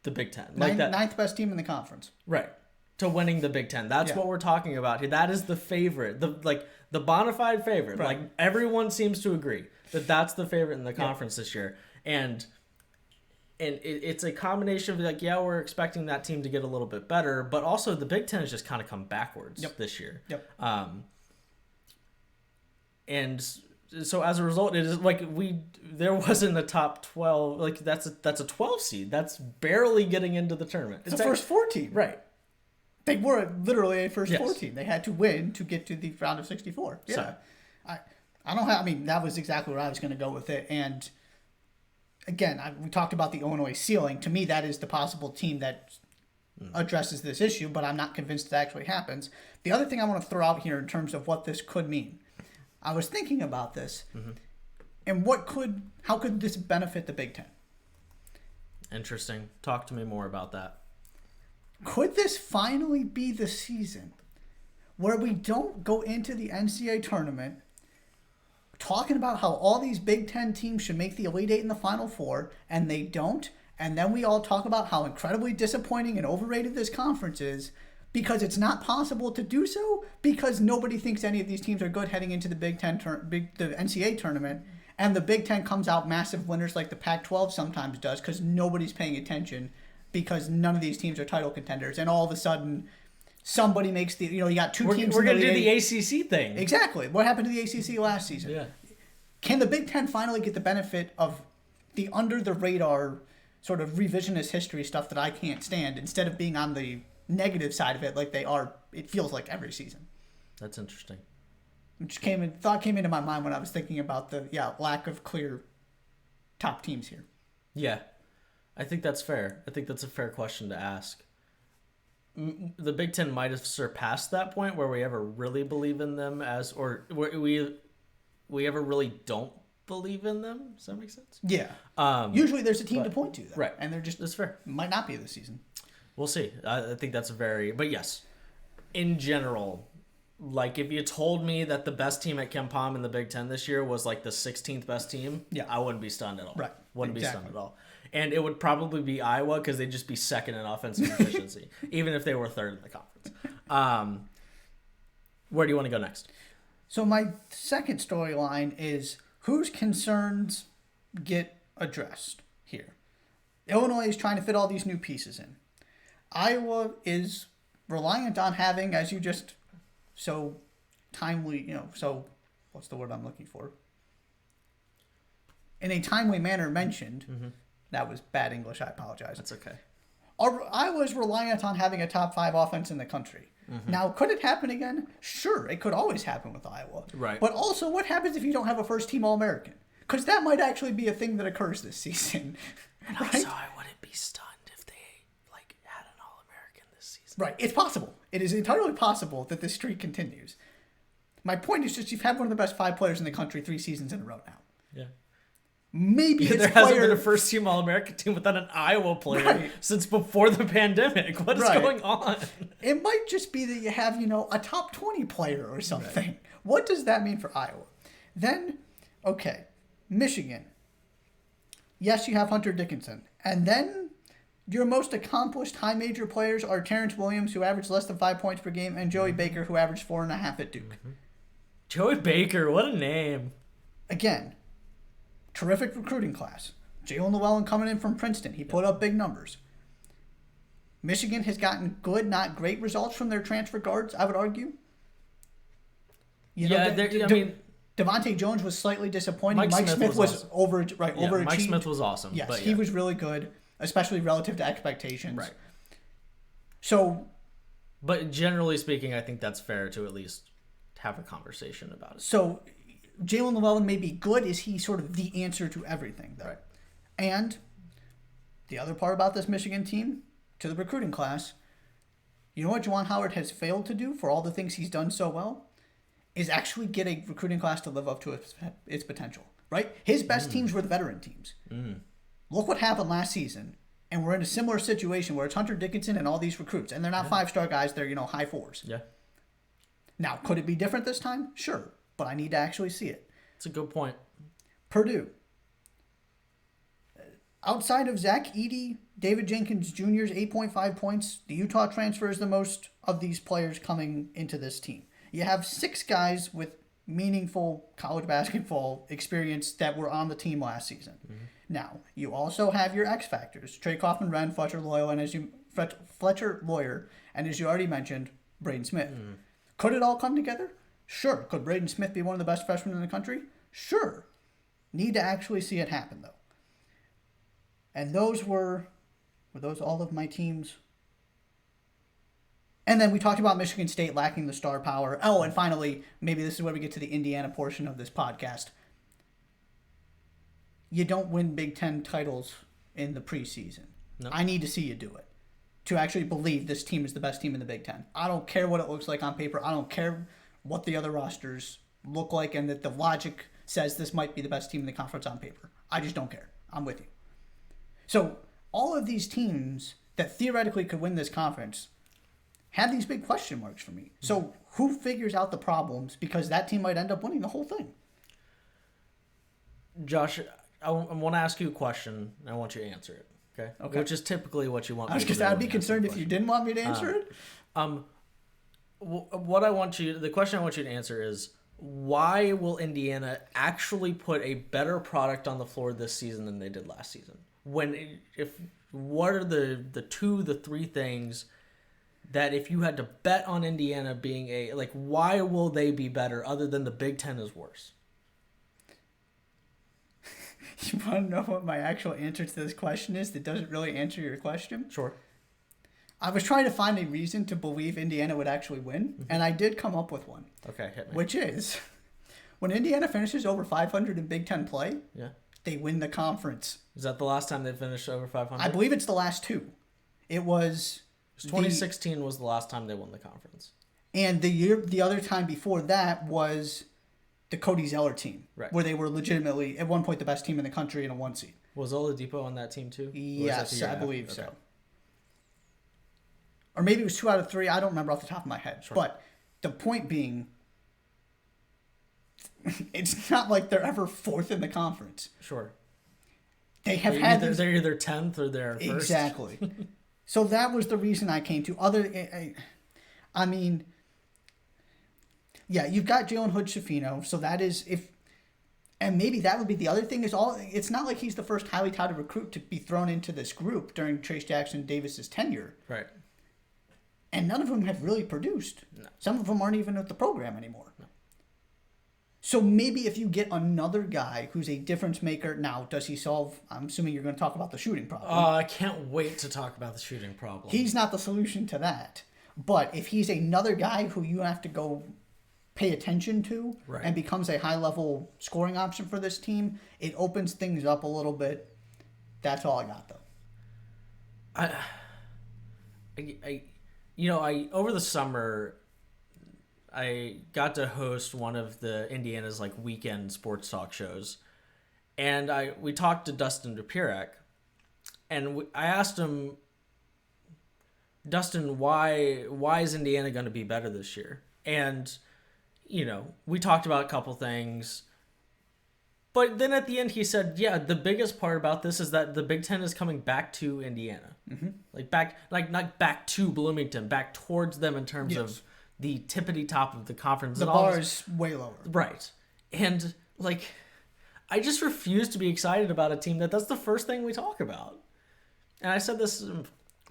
the Big Ten. Ninth best team in the conference. Right. To winning the Big Ten. That's what we're talking about here. That is the favorite. The bona fide favorite. Right. Like everyone seems to agree that that's the favorite in the conference this year. And it's a combination of we're expecting that team to get a little bit better, but also the Big Ten has just kind of come backwards this year. And so as a result, it is there wasn't a top 12. That's a 12 seed. That's barely getting into the tournament. It's the first 4 team. Right. They were literally a first 4 team. They had to win to get to the round of 64. Yeah. So, that was exactly where I was going to go with it. And again, we talked about the Illinois ceiling. To me, that is the possible team that addresses this issue, but I'm not convinced it actually happens. The other thing I want to throw out here in terms of what this could mean, I was thinking about this, and how could this benefit the Big Ten? Interesting. Talk to me more about that. Could this finally be the season where we don't go into the NCAA tournament talking about how all these Big Ten teams should make the Elite Eight in the Final Four, and they don't, and then we all talk about how incredibly disappointing and overrated this conference is because it's not possible to do so because nobody thinks any of these teams are good heading into the the NCAA tournament, and the Big Ten comes out massive winners like the Pac-12 sometimes does because nobody's paying attention because none of these teams are title contenders, and all of a sudden somebody makes the, you got two teams. We're going to do the ACC thing. Exactly. What happened to the ACC last season? Yeah. Can the Big Ten finally get the benefit of the under-the-radar sort of revisionist history stuff that I can't stand instead of being on the negative side of it like they are, it feels like every season? That's interesting. Which came into my mind when I was thinking about the lack of clear top teams here. Yeah. I think that's fair. I think that's a fair question to ask. The Big Ten might have surpassed that point where we ever really believe in them or we ever really don't believe in them. Does that make sense? Yeah. Usually there's a team to point to, though. Right. And they're just, that's fair. Might not be this season. We'll see. I think that's but yes, in general, like if you told me that the best team at Ken Pom in the Big Ten this year was like the 16th best team, I wouldn't be stunned at all. Right. Wouldn't be stunned at all. And it would probably be Iowa because they'd just be second in offensive efficiency, even if they were third in the conference. Where do you want to go next? So my second storyline is whose concerns get addressed here. Illinois is trying to fit all these new pieces in. Iowa is reliant on having, as you just so timely, so what's the word I'm looking for? In a timely manner mentioned. Mm-hmm. That was bad English. I apologize. That's okay. Iowa's reliant on having a top 5 offense in the country. Mm-hmm. Now, could it happen again? Sure, it could always happen with Iowa. Right. But also, what happens if you don't have a first-team All-American? Because that might actually be a thing that occurs this season. And right? Also, I wouldn't be stunned if they had an All-American this season. Right. It's possible. It is entirely possible that this streak continues. My point is just you've had one of the best 5 players in the country 3 seasons in a row now. Yeah. Maybe there hasn't been a first-team All-American team without an Iowa player since before the pandemic. What is going on? It might just be that you have, a top 20 player or something. Right. What does that mean for Iowa? Then, okay, Michigan. Yes, you have Hunter Dickinson. And then your most accomplished high major players are Terrence Williams, who averaged less than 5 points per game, and Joey Baker, who averaged 4.5 at Duke. Mm-hmm. Joey Baker, what a name. Again, terrific recruiting class. Jalen Llewellyn coming in from Princeton. He put up big numbers. Michigan has gotten good, not great results from their transfer guards, I would argue. Devontae Jones was slightly disappointing. Mike Smith was awesome. Overachieved. Mike Smith was awesome. Yes, he was really good, especially relative to expectations. Right. So, but generally speaking, I think that's fair to at least have a conversation about it. So, Jalen Llewellyn may be good. Is he sort of the answer to everything, though? Right. And the other part about this Michigan team, to the recruiting class, you know what Juwan Howard has failed to do for all the things he's done so well? Is actually get a recruiting class to live up to its potential, right? His best teams were the veteran teams. Look what happened last season, and we're in a similar situation where it's Hunter Dickinson and all these recruits, and they're not 5-star guys, they're, high 4s. Yeah. Now, could it be different this time? Sure, but I need to actually see it. It's a good point. Purdue. Outside of Zach Edey, David Jenkins Jr.'s 8.5 points, the Utah transfer is the most of these players coming into this team. You have 6 guys with meaningful college basketball experience that were on the team last season. Mm-hmm. Now, you also have your X factors: Trey Kaufman-Renn, Fletcher Loyer, and as you already mentioned, Braden Smith. Mm-hmm. Could it all come together? Sure. Could Braden Smith be one of the best freshmen in the country? Sure. Need to actually see it happen, though. And those were those all of my teams? And then we talked about Michigan State lacking the star power. Oh, and finally, maybe this is where we get to the Indiana portion of this podcast. You don't win Big Ten titles in the preseason. No. I need to see you do it to actually believe this team is the best team in the Big Ten. I don't care what it looks like on paper. I don't care what the other rosters look like and that the logic says this might be the best team in the conference on paper. I just don't care. I'm with you. So all of these teams that theoretically could win this conference have these big question marks for me. So who figures out the problems? Because that team might end up winning the whole thing. Josh, I want to ask you a question, and I want you to answer it. Okay. Which is typically what you want. I was going to say, I'd be concerned if you didn't want me to answer it. The question I want you to answer is, why will Indiana actually put a better product on the floor this season than they did last season? What are the three things that if you had to bet on Indiana being why will they be better other than the Big Ten is worse? You want to know what my actual answer to this question is that doesn't really answer your question? Sure. I was trying to find a reason to believe Indiana would actually win, and I did come up with one. Okay, hit me. Which is, when Indiana finishes over 500 in Big Ten play, yeah, they win the conference. Is that the last time they finished over 500? I believe it's the last two. It was 2016 was the last time they won the conference. And the other time before that was the Cody Zeller team, right, where they were legitimately, at one point, the best team in the country in a 1 seed. Was Oladipo on that team too? Yes, I believe so. Or maybe it was 2 out of 3. I don't remember off the top of my head. Sure. But the point being, it's not like they're ever 4th in the conference. Sure. They're either 10th or they're first. Exactly. So that was the reason I came to. Yeah, you've got Jalen Hood-Schifino, so that is and maybe that would be the other thing is it's not like he's the first highly touted recruit to be thrown into this group during Trayce Jackson-Davis's tenure. Right. And none of them have really produced. No. Some of them aren't even at the program anymore. No. So maybe if you get another guy who's a difference maker, now does he solve? I'm assuming you're going to talk about the shooting problem. I can't wait to talk about the shooting problem. He's not the solution to that. But if he's another guy who you have to go pay attention to, right, and becomes a high-level scoring option for this team, it opens things up a little bit. That's all I got, though. Over the summer, I got to host one of the Indiana's weekend sports talk shows, and we talked to Dustin Dopirak, and I asked him, Dustin, why is Indiana going to be better this year? And we talked about a couple things, but then at the end he said, yeah, the biggest part about this is that the Big Ten is coming back to Indiana. Mm-hmm. Not back to Bloomington, back towards them in terms of the tippity top of the conference. The bar is way lower. Right. And I just refuse to be excited about a team that's the first thing we talk about. And I said this,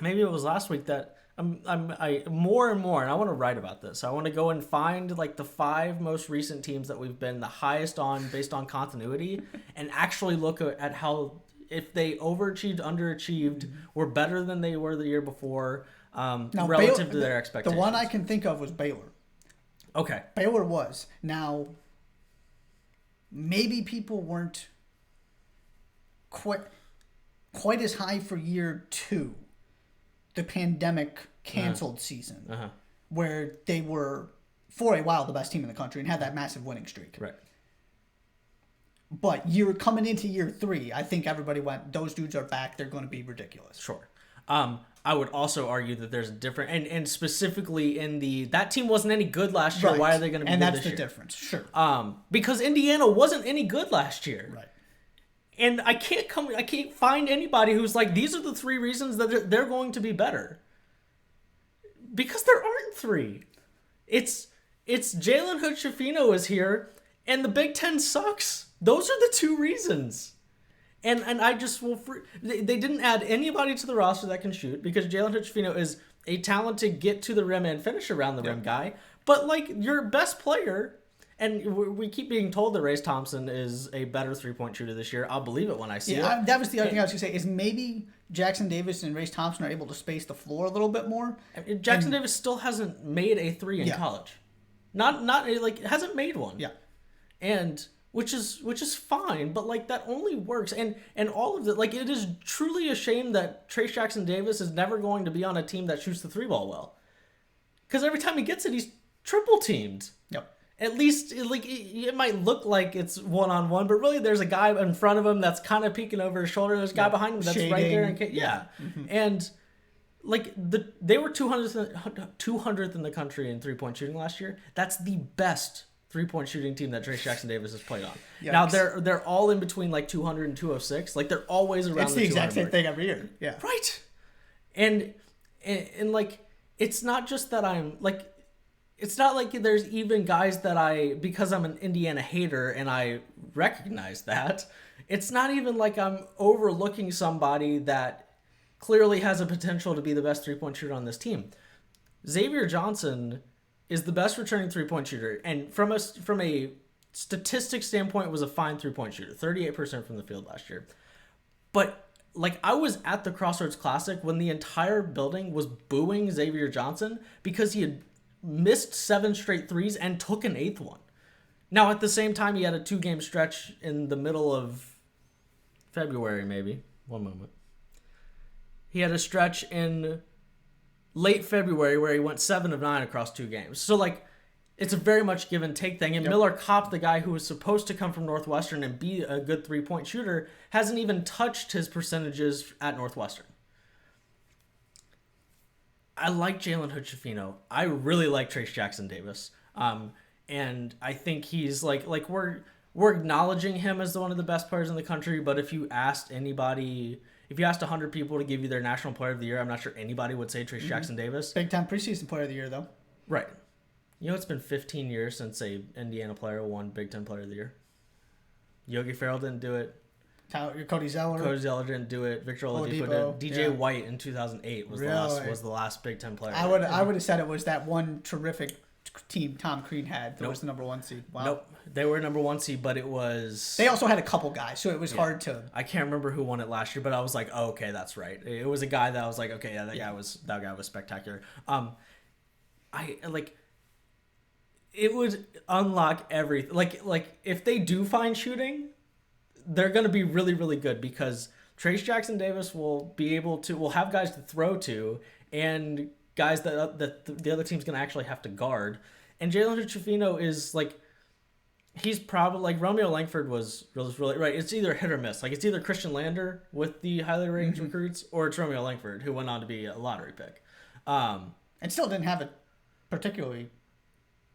maybe it was last week, that I more and more, and I want to write about this. I want to go and find the 5 most recent teams that we've been the highest on based on continuity, and actually look at how, if they overachieved, underachieved, were better than they were the year before, relative to their expectations. The one I can think of was Baylor. Okay. Baylor was. Now, maybe people weren't quite as high for year 2. The pandemic canceled season, where they were, for a while, the best team in the country and had that massive winning streak. Right. But coming into year 3, I think everybody went, those dudes are back. They're going to be ridiculous. Sure. I would also argue that there's a different, and specifically that team wasn't any good last year. Right. Why are they going to be good this year? And that's the difference. Sure. Because Indiana wasn't any good last year. Right. And I can't find anybody who's these are the 3 reasons that they're going to be better. Because there aren't 3. It's Jalen Hood-Schifino is here, and the Big Ten sucks. Those are the 2 reasons. And I just they didn't add anybody to the roster that can shoot, because Jalen Hood-Schifino is a talented get to the rim and finish around the rim guy. But your best player. And we keep being told that Race Thompson is a better three-point shooter this year. I'll believe it when I see it. That was the other thing I was going to say, is maybe Jackson Davis and Race Thompson are able to space the floor a little bit more. Jackson Davis still hasn't made a 3 in college. Hasn't made one. Yeah. And which is fine, but that only works. And all of it, it is truly a shame that Trayce Jackson-Davis is never going to be on a team that shoots the 3 ball well. Because every time he gets it, he's triple teamed. Yep. at least like it might look like it's one-on-one, but really there's a guy in front of him that's kind of peeking over his shoulder. There's a guy behind him that's right there. And like they were 200th in the country in 3-point shooting last year. That's the best 3-point shooting team that Trayce Jackson-Davis has played on. Yikes. Now they're all in between like 200 and 206. Like they're always around. It's the exact same thing every year. Yeah. Right. And like it's not just that I'm like. It's not like there's even guys that because I'm an Indiana hater and I recognize that, it's not even like I'm overlooking somebody that clearly has a potential to be the best 3-point shooter on this team. Xavier Johnson is the best returning 3-point shooter, and from a statistics standpoint, was a fine 3-point shooter, 38% from the field last year. But like I was at the Crossroads Classic when the entire building was booing Xavier Johnson because he had missed 7 straight threes and took an 8th one. Now, at the same time, he had a 2-game stretch in the middle of February, maybe. One moment. He had a stretch in late February where he went 7 of 9 across 2 games. So, like, it's a very much give and take thing. And Miller Kopp, the guy who was supposed to come from Northwestern and be a good 3-point shooter, hasn't even touched his percentages at Northwestern. I like Jalen Hood-Schifino. I really like Trayce Jackson-Davis. And I think he's like we're acknowledging him as one of the best players in the country, but if you asked 100 people to give you their National Player of the Year, I'm not sure anybody would say Trayce Jackson-Davis. Big time preseason Player of the Year, though. Right. You know, it's been 15 years since a Indiana player won Big Ten Player of the Year. Yogi Ferrell didn't do it. Cody Zeller didn't do it. Victor Oladipo did. DJ White in 2008 was the last Big Ten player. I would have said it was that one terrific team Tom Crean had that was the number 1 seed. Wow. Nope. They were number 1 seed, but it was... They also had a couple guys, so it was hard to... I can't remember who won it last year, but I was like, oh, okay, that's right. It was a guy that I was like, okay, yeah, that guy was spectacular. It would unlock everything. Like if they do find shooting, they're going to be really, really good because Trayce Jackson-Davis will have guys to throw to and guys that the other team's going to actually have to guard. And Jalen Hood-Schifino is like, he's probably like Romeo Langford was really right. It's either hit or miss. Like it's either Christian Lander with the highly ranked recruits or it's Romeo Langford who went on to be a lottery pick. And still didn't have it particularly.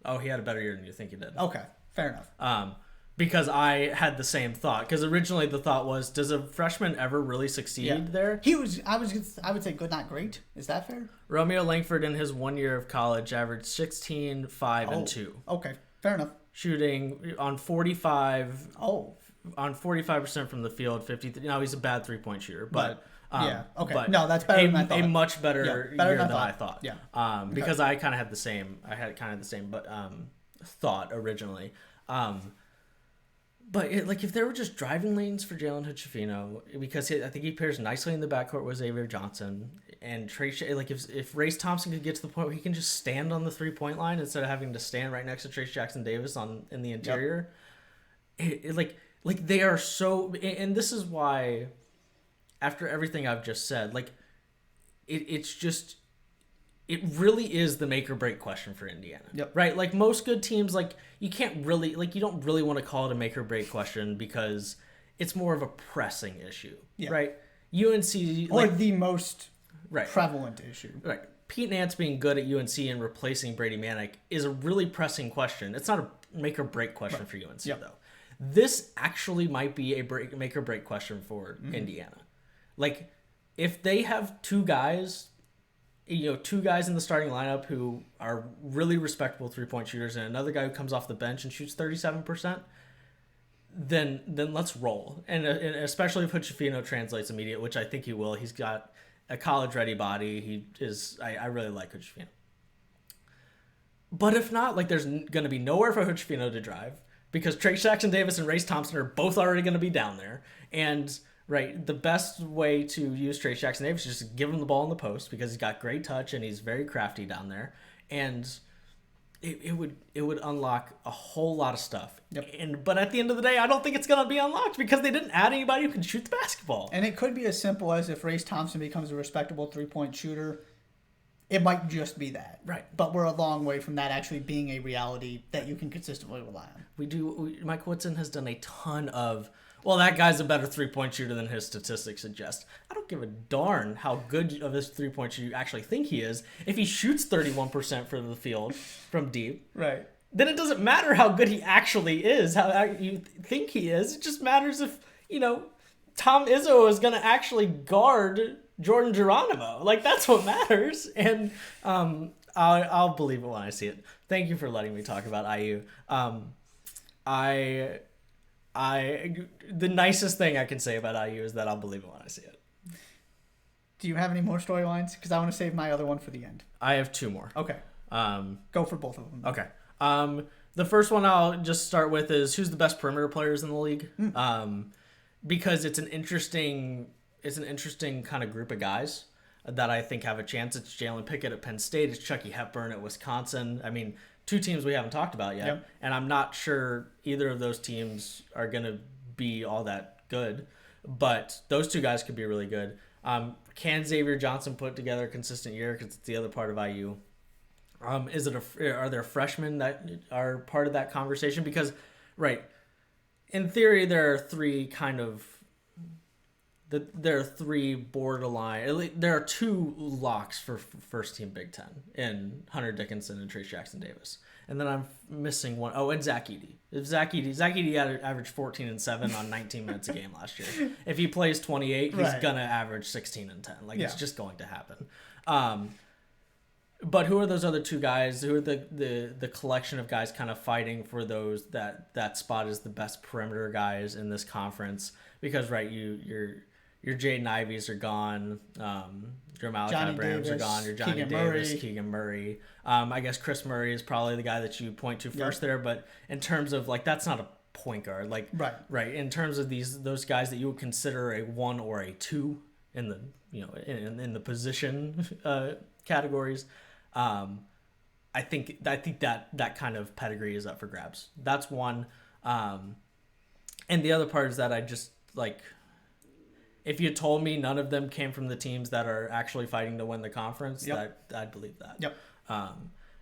Oh, he had a better year than you think he did. Okay, fair enough. Because I had the same thought. Because originally the thought was, does a freshman ever really succeed there? He was. I would say good, not great. Is that fair? Romeo Langford in his 1 year of college averaged 16, 5, and 2. Okay, fair enough. Shooting on 45. On 45% from the field, 53. Now he's a bad 3-point shooter, but. Okay. But no, that's better than I thought. A much better year than I thought. Yeah. Because I kind of had the same. Thought originally. But if there were just driving lanes for Jalen Hood-Schifino, because I think he pairs nicely in the backcourt with Xavier Johnson and Trayce. Like if Race Thompson could get to the point where he can just stand on the 3-point line instead of having to stand right next to Trayce Jackson-Davis in the interior, they are so. And this is why. After everything I've just said, it really is the make or break question for Indiana. Yep. Right? Like most good teams, you can't really, you don't really want to call it a make or break question because it's more of a pressing issue. Yeah. Right? UNC. Or the most prevalent issue. Right. Pete Nance being good at UNC and replacing Brady Manek is a really pressing question. It's not a make or break question for UNC, though. This actually might be a make or break question for Indiana. Like, if they have 2 guys in the starting lineup who are really respectable 3-point shooters and another guy who comes off the bench and shoots 37%, then let's roll. And especially if Hood-Schifino translates immediate, which I think he will. He's got a college-ready body. I really like Hood-Schifino. But if not, there's going to be nowhere for Hood-Schifino to drive because Trayce Jackson-Davis and Race Thompson are both already going to be down there. And... Right, the best way to use Trayce Jackson-Davis is just give him the ball in the post because he's got great touch and he's very crafty down there, and it would unlock a whole lot of stuff. Yep. But at the end of the day, I don't think it's gonna be unlocked because they didn't add anybody who can shoot the basketball. And it could be as simple as if Race Thompson becomes a respectable 3-point shooter, it might just be that. Right. But we're a long way from that actually being a reality that you can consistently rely on. Mike Woodson has done a ton of, well, that guy's a better three-point shooter than his statistics suggest. I don't give a darn how good of his three-point shooter you actually think he is. If he shoots 31% from the field from deep, Right. then it doesn't matter how good he actually is, how you think he is. It just matters if, Tom Izzo is going to actually guard Jordan Geronimo. Like, that's what matters. And I'll believe it when I see it. Thank you for letting me talk about IU. The nicest thing I can say about IU is that I'll believe it when I see it. Do you have any more storylines? Because I want to save my other one for the end. I have two more. Okay. Go for both of them. Okay. The first one I'll just start with is who's the best perimeter players in the league. Because it's an interesting kind of group of guys that I think have a chance. It's Jalen Pickett at Penn State. It's Chucky Hepburn at Wisconsin. I mean, two teams we haven't talked about yet. Yep. And I'm not sure either of those teams are going to be all that good. But those two guys could be really good. Can Xavier Johnson put together a consistent year? Because it's the other part of IU. Are there freshmen that are part of that conversation? Because, right, in theory, there are three borderline. There are two locks for first team Big Ten in Hunter Dickinson and Trace Jackson Davis, and then I'm missing one. Oh, and Zach Edey. Zach Edey averaged 14 and 7 on 19 minutes a game last year. If he plays 28, he's gonna average 16 and 10. It's just going to happen. But who are those other two guys? Who are the collection of guys kind of fighting for those that spot as the best perimeter guys in this conference? Because your Jaden Ivies are gone. Your Malachi Brams are gone. Your Johnny Davis, Keegan Murray. I guess Chris Murray is probably the guy that you point to first there. But in terms of that's not a point guard. Right. In terms of those guys that you would consider a 1 or a 2 in the in the position categories. I think that kind of pedigree is up for grabs. That's one. And the other part is that I just if you told me none of them came from the teams that are actually fighting to win the conference, I'd believe that. Yep.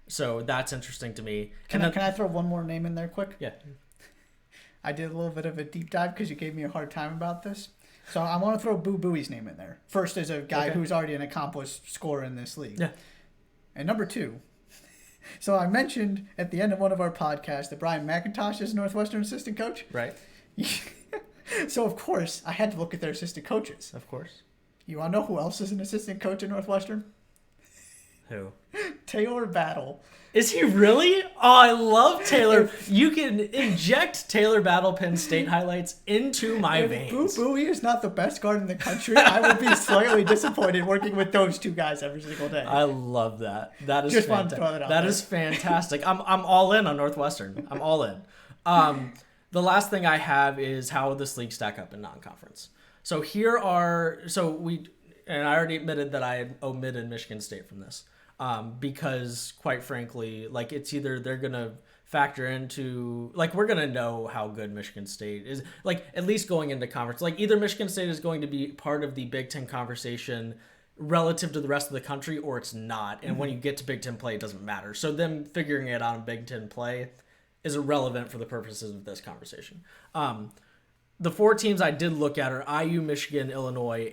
So that's interesting to me. Can I throw one more name in there quick? Yeah. I did a little bit of a deep dive because you gave me a hard time about this. So I want to throw Boo Booey's name in there. First, as a guy who's already an accomplished scorer in this league. Yeah. And number 2, so I mentioned at the end of one of our podcasts that Brian McIntosh is Northwestern assistant coach. Right. So, of course, I had to look at their assistant coaches. Of course. You want to know who else is an assistant coach at Northwestern? Who? Taylor Battle. Is he really? Oh, I love Taylor. You can inject Taylor Battle Penn State highlights into my veins. Boo Booey is not the best guard in the country. I would be slightly disappointed working with those two guys every single day. I love that. That is just fantastic. Want to throw that out That there. is fantastic. I'm all in on Northwestern. I'm all in. The last thing I have is how will this league stack up in non-conference. So and I already admitted that I had omitted Michigan State from this. Because quite frankly, it's either they're going to factor into, we're going to know how good Michigan State is, at least going into conference. Either Michigan State is going to be part of the Big Ten conversation relative to the rest of the country, or it's not. And when you get to Big Ten play, it doesn't matter. So them figuring it out in Big Ten play is irrelevant for the purposes of this conversation. The 4 teams I did look at are IU, Michigan, Illinois,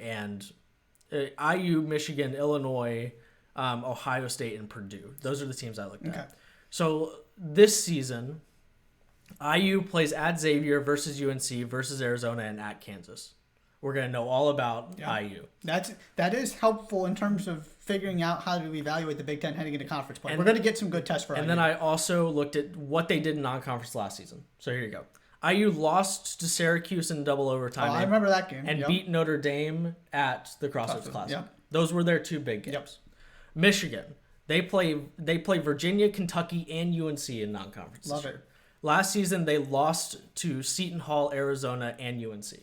Ohio State, and Purdue. Those are the teams I looked at. So this season, IU plays at Xavier versus UNC versus Arizona and at Kansas. We're going to know all about IU. That is helpful in terms of figuring out how to evaluate the Big Ten heading into conference play. We're going to get some good tests for IU. And then I also looked at what they did in non-conference last season. So here you go. IU lost to Syracuse in double overtime. I remember that game. And beat Notre Dame at the Crossroads Classic. Those were their 2 big games. Yep. Michigan, they play Virginia, Kentucky, and UNC in non-conference. Love it. Last season, they lost to Seton Hall, Arizona, and UNC.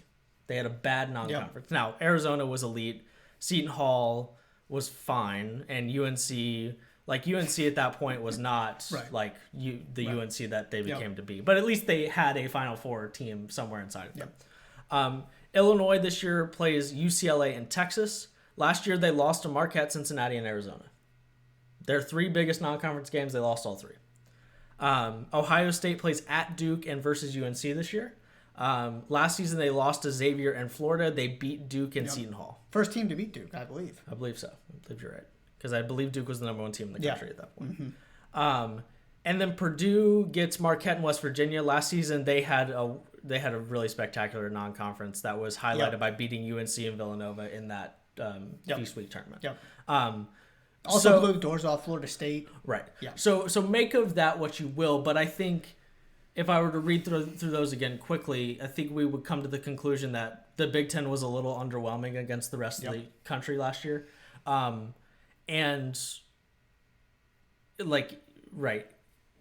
They had a bad non-conference. Yep. Now, Arizona was elite. Seton Hall was fine. And UNC at that point was not UNC that they became to be. But at least they had a Final Four team somewhere inside of them. Illinois this year plays UCLA and Texas. Last year, they lost to Marquette, Cincinnati, and Arizona. Their 3 biggest non-conference games, they lost all 3. Ohio State plays at Duke and versus UNC this year. Last season, they lost to Xavier and Florida. They beat Duke and Seton Hall. First team to beat Duke, I believe. I believe so. I believe you're right. Because I believe Duke was the number 1 team in the country at that point. Mm-hmm. And then Purdue gets Marquette in West Virginia. Last season, they had a really spectacular non-conference that was highlighted by beating UNC and Villanova in that Feast Week tournament. Yep. Also blew the doors off Florida State. Right. Yeah. So make of that what you will, but I think if I were to read through those again quickly, I think we would come to the conclusion that the Big Ten was a little underwhelming against the rest of the country last year. And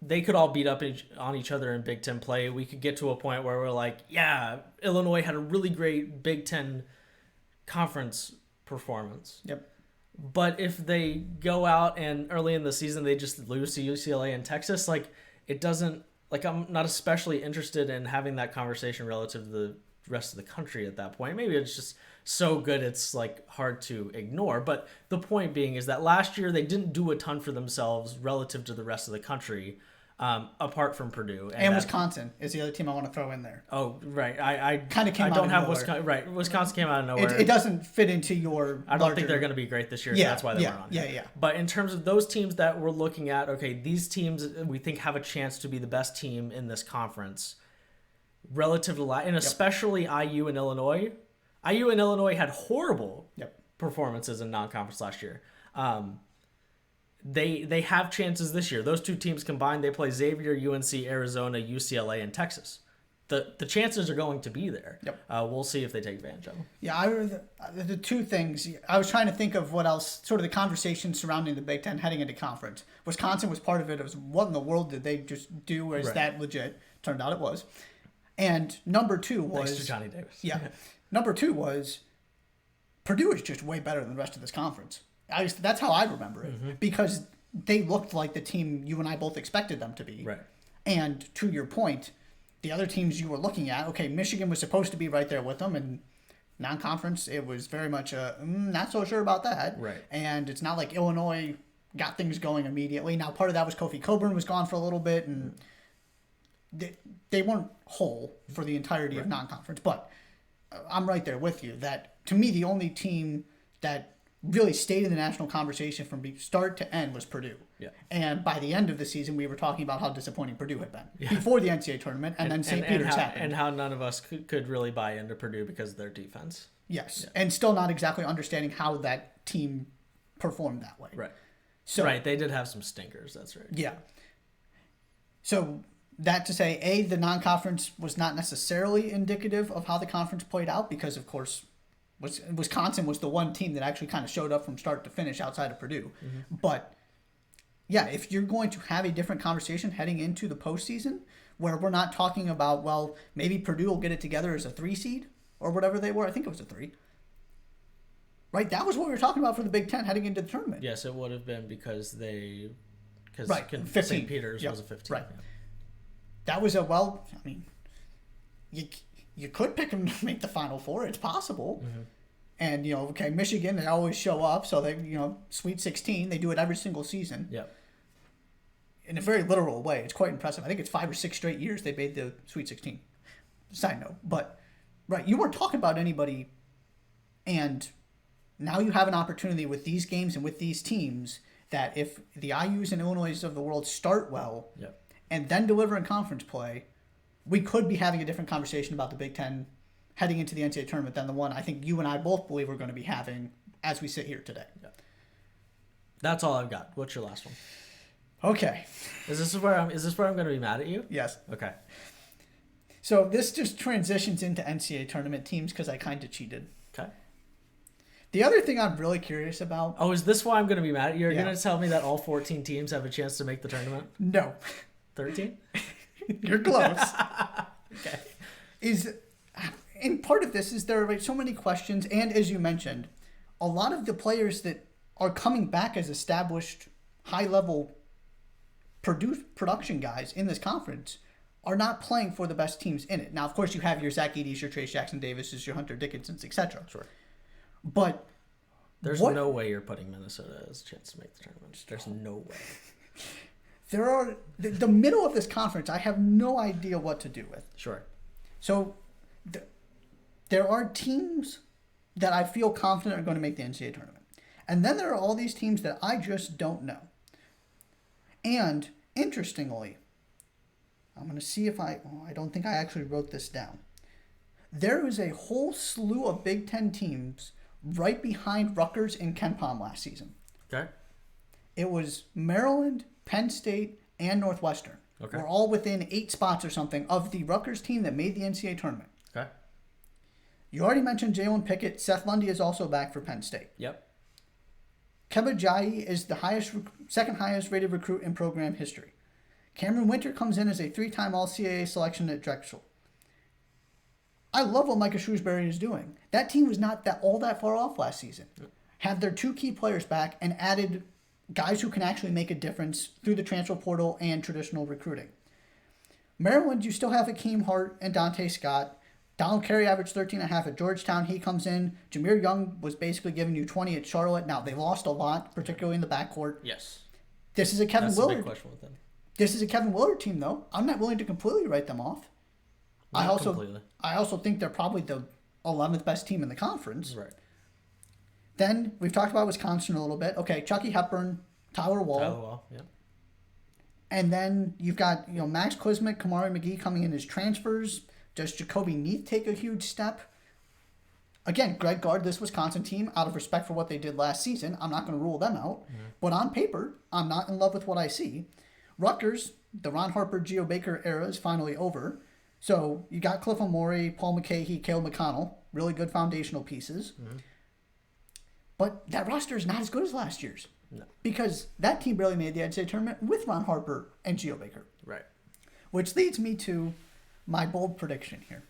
they could all beat up on each other in Big Ten play. We could get to a point where we're like, yeah, Illinois had a really great Big Ten conference performance. Yep. But if they go out and early in the season they just lose to UCLA and Texas, it doesn't, I'm not especially interested in having that conversation relative to the rest of the country at that point. Maybe it's just so good it's hard to ignore. But the point being is that last year they didn't do a ton for themselves relative to the rest of the country. Apart from Purdue and Wisconsin is the other team I want to throw in there. Oh, right. I kind of came. I don't have Wisconsin. Right, Wisconsin came out of nowhere. It doesn't fit into your. I don't think they're going to be great this year. So that's why they weren't on. Yeah. But in terms of those teams that we're looking at, okay, these teams we think have a chance to be the best team in this conference, relative to and especially IU and Illinois. IU and Illinois had horrible performances in non-conference last year. They have chances this year. Those 2 teams combined, they play Xavier, UNC, Arizona, UCLA, and Texas. The chances are going to be there. Yep. We'll see if they take advantage of them. Yeah, the 2 things. I was trying to think of what else, sort of the conversation surrounding the Big Ten heading into conference. Wisconsin was part of it. It was, what in the world did they just do? Or is that legit? Turned out it was. And number 2 was... Thanks to Johnny Davis. Yeah. Number 2 was Purdue is just way better than the rest of this conference. That's how I remember it, because they looked like the team you and I both expected them to be. Right. And to your point, the other teams you were looking at, okay, Michigan was supposed to be right there with them, and non-conference, it was very much not so sure about that. Right. And it's not like Illinois got things going immediately. Now, part of that was Kofi Cockburn was gone for a little bit, and they weren't whole for the entirety of non-conference. But I'm right there with you that, to me, the only team that really stayed in the national conversation from start to end was Purdue. Yeah. And by the end of the season, we were talking about how disappointing Purdue had been before the NCAA tournament, and then St. Peter's happened. And how none of us could really buy into Purdue because of their defense. Yes, yeah. And still not exactly understanding how that team performed that way. Right. So they did have some stinkers, that's right. Yeah. So that to say, the non-conference was not necessarily indicative of how the conference played out because, of course, Wisconsin was the one team that actually kind of showed up from start to finish outside of Purdue. Mm-hmm. But, yeah, if you're going to have a different conversation heading into the postseason where we're not talking about, well, maybe Purdue will get it together as a 3 seed or whatever they were. I think it was a 3. Right? That was what we were talking about for the Big Ten heading into the tournament. Yes, it would have been because St. Peter's was a 15. Right. Yeah. That was you could pick them to make the Final Four. It's possible. Mm-hmm. And, Michigan, they always show up. So, they, Sweet 16, they do it every single season. Yep. In a very literal way. It's quite impressive. I think it's 5 or 6 straight years they made the Sweet 16. Side note. But, right, you weren't talking about anybody. And now you have an opportunity with these games and with these teams that if the IUs and Illinois of the world start well and then deliver in conference play, we could be having a different conversation about the Big Ten heading into the NCAA tournament than the one I think you and I both believe we're going to be having as we sit here today. Yeah. That's all I've got. What's your last one? Okay. Is this where I'm going to be mad at you? Yes. Okay. So this just transitions into NCAA tournament teams because I kind of cheated. Okay. The other thing I'm really curious about... Oh, is this why I'm going to be mad at you? You're going to tell me that all 14 teams have a chance to make the tournament? No. 13? You're close. Okay. And part of this is there are so many questions, and as you mentioned, a lot of the players that are coming back as established high-level production guys in this conference are not playing for the best teams in it. Now, of course, you have your Zach Edey's, your Trace Jackson Davis's, your Hunter Dickinson's, etc. Sure. But There's What? no way you're putting Minnesota as a chance to make the tournament. There's no way. There are the middle of this conference. I have no idea what to do with. Sure. So, there are teams that I feel confident are going to make the NCAA tournament, and then there are all these teams that I just don't know. And interestingly, I'm going to see if I don't think I actually wrote this down. There was a whole slew of Big Ten teams right behind Rutgers and KenPom last season. Okay. It was Maryland, Penn State, and Northwestern. Okay. We're all within 8 spots or something of the Rutgers team that made the NCAA tournament. Okay. You already mentioned Jalen Pickett. Seth Lundy is also back for Penn State. Yep. Keba Jai is the second highest rated recruit in program history. Cameron Winter comes in as a 3-time All-CAA selection at Drexel. I love what Micah Shrewsbury is doing. That team was not all that far off last season. Had their 2 key players back and added guys who can actually make a difference through the transfer portal and traditional recruiting. Maryland, you still have Akeem Hart and Dante Scott. Donald Carey averaged 13.5 at Georgetown. He comes in. Jameer Young was basically giving you 20 at Charlotte. Now, they lost a lot, particularly in the backcourt. Yes. This is a Kevin That's Willard. the big question with them. This is a Kevin Willard team, though. I'm not willing to completely write them off. Not completely. I also think they're probably the 11th best team in the conference. Right. Then we've talked about Wisconsin a little bit. Okay, Chucky Hepburn, Tyler Wall. Yeah. And then you've got Max Kuzmic, Kamari McGee coming in as transfers. Does Jacoby Neath take a huge step? Again, Greg Gard, this Wisconsin team, out of respect for what they did last season, I'm not going to rule them out. Mm-hmm. But on paper, I'm not in love with what I see. Rutgers, the Ron Harper, Geo Baker era is finally over. So you got Cliff O'Morey, Paul McCahey, Caleb McConnell, really good foundational pieces. Mm-hmm. But that roster is not as good as last year's. No. Because that team barely made the NCAA tournament with Ron Harper and Geo Baker. Right. Which leads me to my bold prediction here.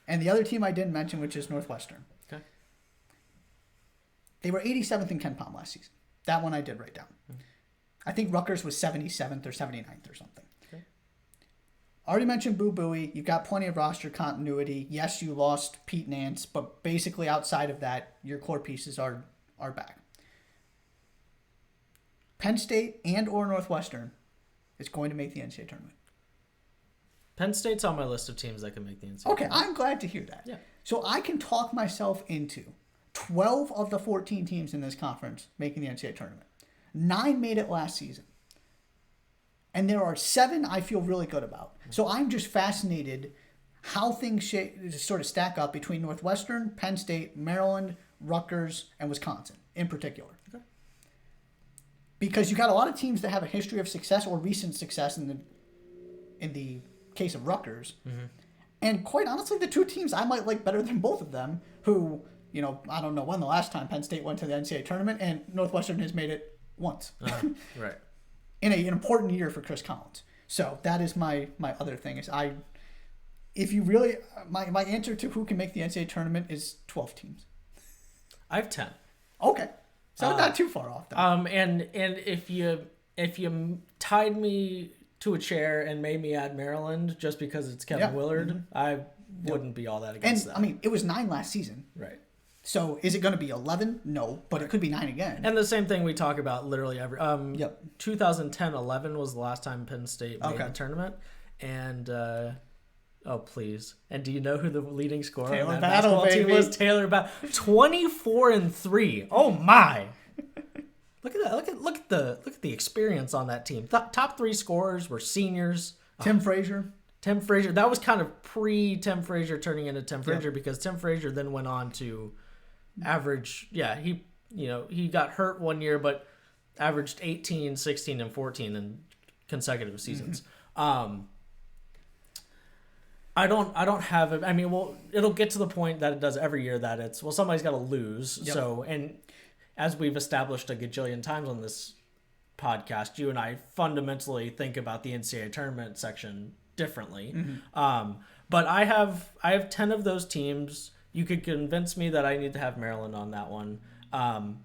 And the other team I didn't mention, which is Northwestern. Okay. They were 87th in KenPom last season. That one I did write down. Mm-hmm. I think Rutgers was 77th or 79th or something. Okay. Already mentioned Boo Buie. You've got plenty of roster continuity. Yes, you lost Pete Nance, but basically outside of that, your core pieces are back. Penn State and or Northwestern is going to make the NCAA tournament. Penn State's on my list of teams that can make the NCAA. Okay, I'm glad to hear that. Yeah. So I can talk myself into 12 of the 14 teams in this conference making the NCAA tournament. 9 made it last season. And there are 7 I feel really good about. So I'm just fascinated how things sort of stack up between Northwestern, Penn State, Maryland, Rutgers, and Wisconsin in particular. Okay. Because you got a lot of teams that have a history of success or recent success in the case of Rutgers. Mm-hmm. And quite honestly, the 2 teams I might like better than both of them, who, I don't know when the last time Penn State went to the NCAA tournament, and Northwestern has made it once. Right. In an important year for Chris Collins. So that is my other thing is if you really, my answer to who can make the NCAA tournament is 12 teams. I have 10. Okay. So not too far off. Then. And if you tied me to a chair and made me add Maryland just because it's Kevin Willard, mm-hmm. I wouldn't be all that against that. I mean, it was 9 last season. Right. So is it going to be 11? No, but it could be 9 again. And the same thing we talk about literally every 2010-11 was the last time Penn State made the tournament. And oh please. And do you know who the leading scorer Taylor on that Battle, basketball team was? Taylor Battle. 24-3. Oh my. Look at that. Look at the experience on that team. Top 3 scorers were seniors. Tim Frazier. That was kind of pre-Tim Frazier turning into Tim Frazier because Tim Frazier then went on to average, he got hurt one year, but averaged 18, 16, and 14 in consecutive seasons. Mm-hmm. I don't have it. I mean, well, it'll get to the point that it does every year that it's, somebody's got to lose. Yep. So, and as we've established a gajillion times on this podcast, you and I fundamentally think about the NCAA tournament section differently. Mm-hmm. But I have 10 of those teams. You could convince me that I need to have Maryland on that one.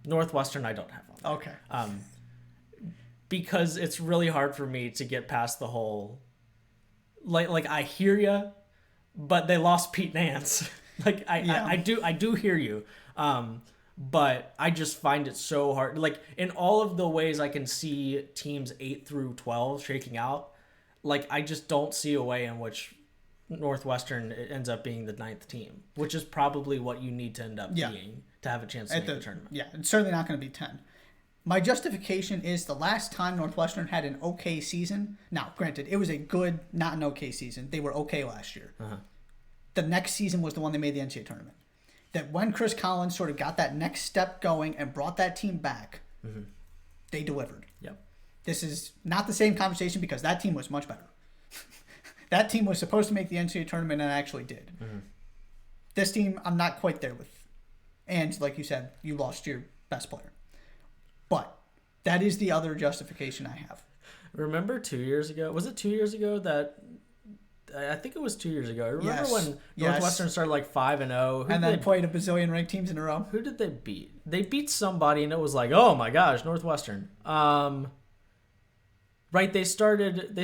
Northwestern I don't have on there. Okay. Because it's really hard for me to get past the whole like I hear you, but they lost Pete Nance. I do hear you. but I just find it so hard. Like, in all of the ways I can see teams 8 through 12 shaking out, like, I just don't see a way in which Northwestern ends up being the 9th team, which is probably what you need to end up being to have a chance to make the tournament. Yeah, it's certainly not going to be 10. My justification is the last time Northwestern had an okay season. Now, granted, it was a good, not an okay season. They were okay last year. The next season was the one they made the NCAA tournament. That when Chris Collins sort of got that next step going and brought that team back, they delivered. Yep. This is not the same conversation because that team was much better. That team was supposed to make the NCAA tournament and actually did. This team, I'm not quite there with. And like you said, you lost your best player. But that is the other justification I have. Remember 2 years ago? Was it 2 years ago that... I think it was 2 years ago. I remember when Northwestern started like 5-0. And then played a bazillion ranked teams in a row. Who did they beat? They beat somebody and it was like, oh my gosh, Northwestern. Right, they started,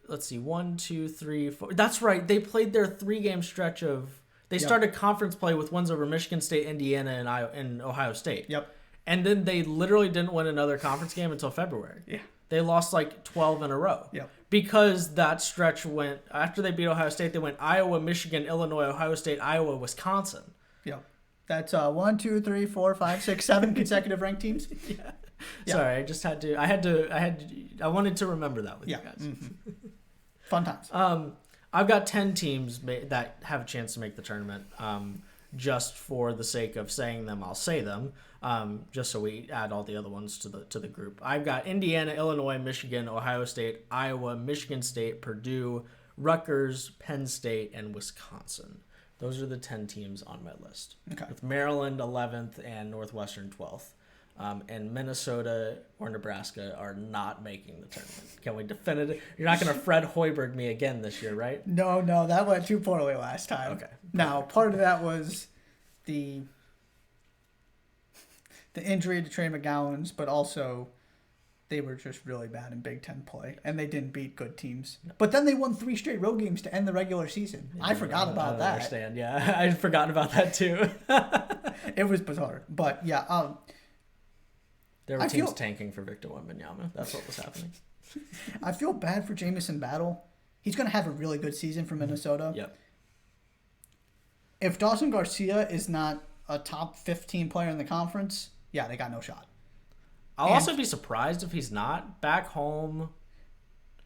let's see, 1, 2, 3, 4. That's right. They played their 3-game stretch of... They started conference play with wins over Michigan State, Indiana, and Ohio State. Yep. And then they literally didn't win another conference game until February. Yeah. They lost like 12 in a row. Yep. Because that stretch went... After they beat Ohio State, they went Iowa, Michigan, Illinois, Ohio State, Iowa, Wisconsin. Yep. That's 1, 2, 3, 4, 5, 6, 7 consecutive ranked teams. Yeah. Sorry, I just had to... I wanted to remember that with you guys. Fun times. I've got 10 teams that have a chance to make the tournament. Just for the sake of saying them, I'll say them. Just so we add all the other ones to the group. I've got Indiana, Illinois, Michigan, Ohio State, Iowa, Michigan State, Purdue, Rutgers, Penn State, and Wisconsin. Those are the 10 teams on my list. Okay. With Maryland 11th and Northwestern 12th. And Minnesota or Nebraska are not making the tournament. Can we definitively? You're not going to Fred Hoiberg me again this year, right? No, that went too poorly last time. Okay. Now, part of that was the injury to Trey McGowan's, but also they were just really bad in Big Ten play, and they didn't beat good teams. But then they won 3 straight road games to end the regular season. I forgot about that. I understand, yeah. I'd forgotten about that, too. It was bizarre. But, yeah, there were teams tanking for Victor Wembanyama. That's what was happening. I feel bad for Jamison Battle. He's going to have a really good season for Minnesota. Yep. If Dawson Garcia is not a top 15 player in the conference, yeah, they got no shot. I'll also be surprised if he's not back home.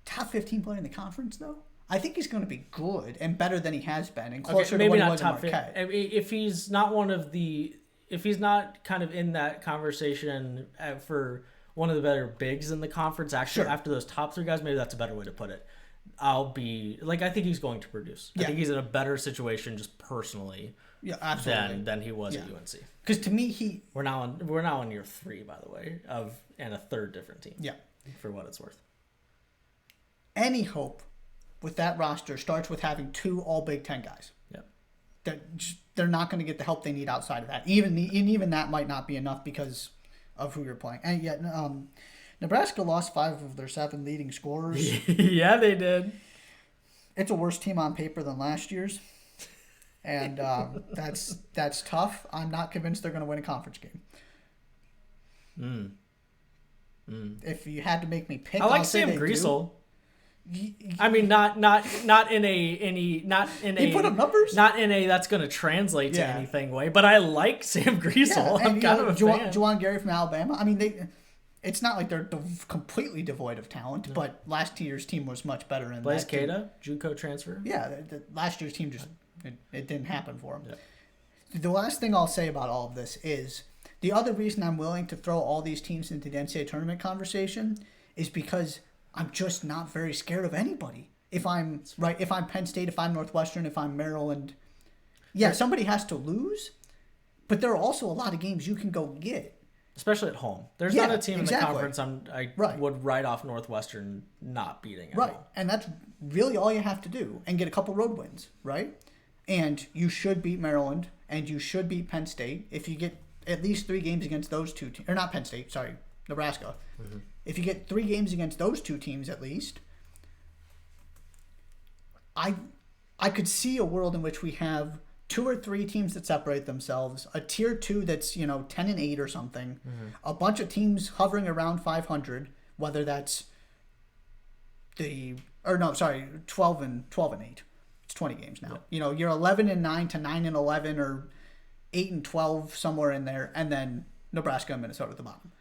Top 15 player in the conference, though? I think he's going to be good and better than he has been and closer maybe to what not he was top in Marquette. If he's not one of the... If he's not kind of in that conversation for one of the better bigs in the conference, actually, after those top 3 guys, maybe that's a better way to put it. I'll be... Like, I think he's going to produce. I think he's in a better situation just personally than he was at UNC. Because to me, We're now on year 3, by the way, and a third different team. Yeah. For what it's worth. Any hope with that roster starts with having 2 all Big Ten guys. Yep. They're not going to get the help they need outside of that. Even that might not be enough because of who you're playing. And yet, Nebraska lost 5 of their 7 leading scorers. Yeah, they did. It's a worse team on paper than last year's, and that's tough. I'm not convinced they're going to win a conference game. If you had to make me pick, I like Sam Griesel. I mean, not in a he put up numbers. Not in a that's going to translate to anything way. But I like Sam Griesel. Yeah, I'm kind of a fan. Juwan Gary from Alabama. I mean, it's not like they're completely devoid of talent, but last year's team was much better. And Blaise Keita, JUCO transfer. Yeah, the last year's team just it didn't happen for him. Yeah. The last thing I'll say about all of this is the other reason I'm willing to throw all these teams into the NCAA tournament conversation is because I'm just not very scared of anybody. If I'm Penn State, if I'm Northwestern, if I'm Maryland, somebody has to lose, but there are also a lot of games you can go get. Especially at home. There's not a team in the conference I would write off Northwestern not beating at home. And that's really all you have to do and get a couple road wins, right? And you should beat Maryland and you should beat Penn State if you get at least 3 games against those 2 teams. Or not Penn State, sorry, Nebraska. Mm-hmm. If you get 3 games against those 2 teams at least, I could see a world in which we have 2 or 3 teams that separate themselves, a tier 2 that's 10-8 or something, a bunch of teams hovering around 500, whether that's 12 and 8. It's 20 games now. Yep. You're 11-9 to 9-11 or 8-12 somewhere in there, and then Nebraska and Minnesota at the bottom.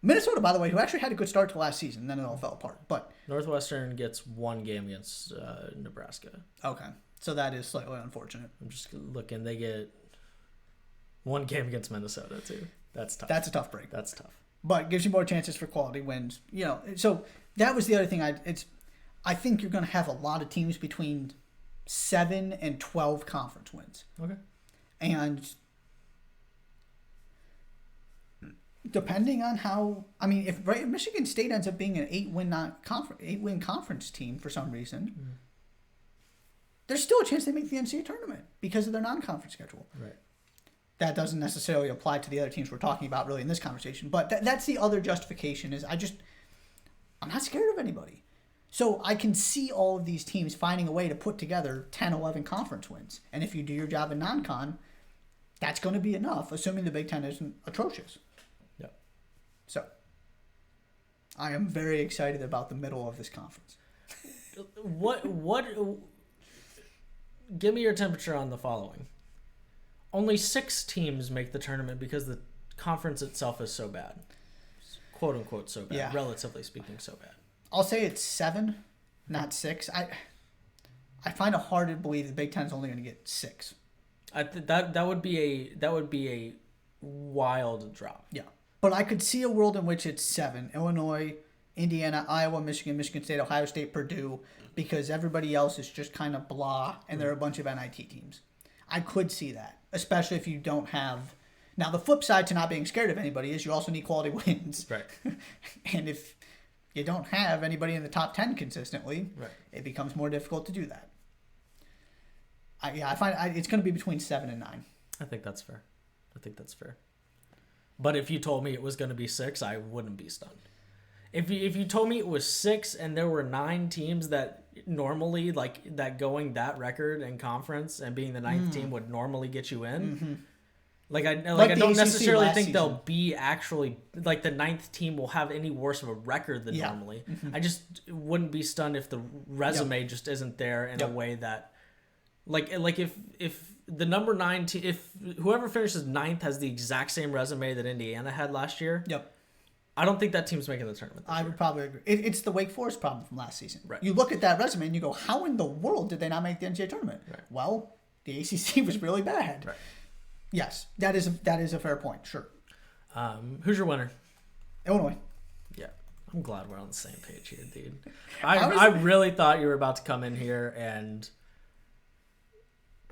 Minnesota, by the way, who actually had a good start to last season, then it all fell apart. But Northwestern gets 1 game against Nebraska. okay, so that is slightly unfortunate. I'm just looking. They get 1 game against Minnesota too. That's tough. That's a tough break. That's tough. But gives you more chances for quality wins. So that was the other thing. I think you're going to have a lot of teams between 7 and 12 conference wins. Okay. And depending on how, if Michigan State ends up being an 8-win conference team for some reason, there's still a chance they make the NCAA tournament because of their non-conference schedule. Right. That doesn't necessarily apply to the other teams we're talking about really in this conversation, but that's the other justification is I'm not scared of anybody. So I can see all of these teams finding a way to put together 10, 11 conference wins. And if you do your job in non-con, that's going to be enough, assuming the Big Ten isn't atrocious. Yep. So I am very excited about the middle of this conference. What give me your temperature on the following. Only 6 teams make the tournament because the conference itself is so bad. Quote unquote so bad. Yeah. Relatively speaking, so bad. I'll say it's 7, not 6. I find it hard to believe the Big Ten is only going to get 6. That would be a wild drop. Yeah. But I could see a world in which it's 7. Illinois, Indiana, Iowa, Michigan State, Ohio State, Purdue, because everybody else is just kind of blah, and there are a bunch of NIT teams. I could see that, especially if you don't have... Now, the flip side to not being scared of anybody is you also need quality wins. Right. And if you don't have anybody in the top 10 consistently, Right. It becomes more difficult to do that. I find it's going to be between 7 and 9. I think that's fair. But if you told me it was going to be 6, I wouldn't be stunned. If you told me it was 6 and there were 9 teams that normally that going that record in conference and being the 9th team would normally get you in. Mm-hmm. I don't necessarily think season. they'll be actually the 9th team will have any worse of a record than normally. Mm-hmm. I just wouldn't be stunned if the resume just isn't there in a way that if the number 9 team, if whoever finishes 9th has the exact same resume that Indiana had last year. Yep. I don't think that team's making the tournament. I would probably agree. It's the Wake Forest problem from last season. Right. You look at that resume and you go, how in the world did they not make the NCAA tournament? Right. Well, the ACC was really bad. Right. Yes, that is a fair point. Sure. Who's your winner? Illinois. Yeah, I'm glad we're on the same page here, dude. I really thought you were about to come in here and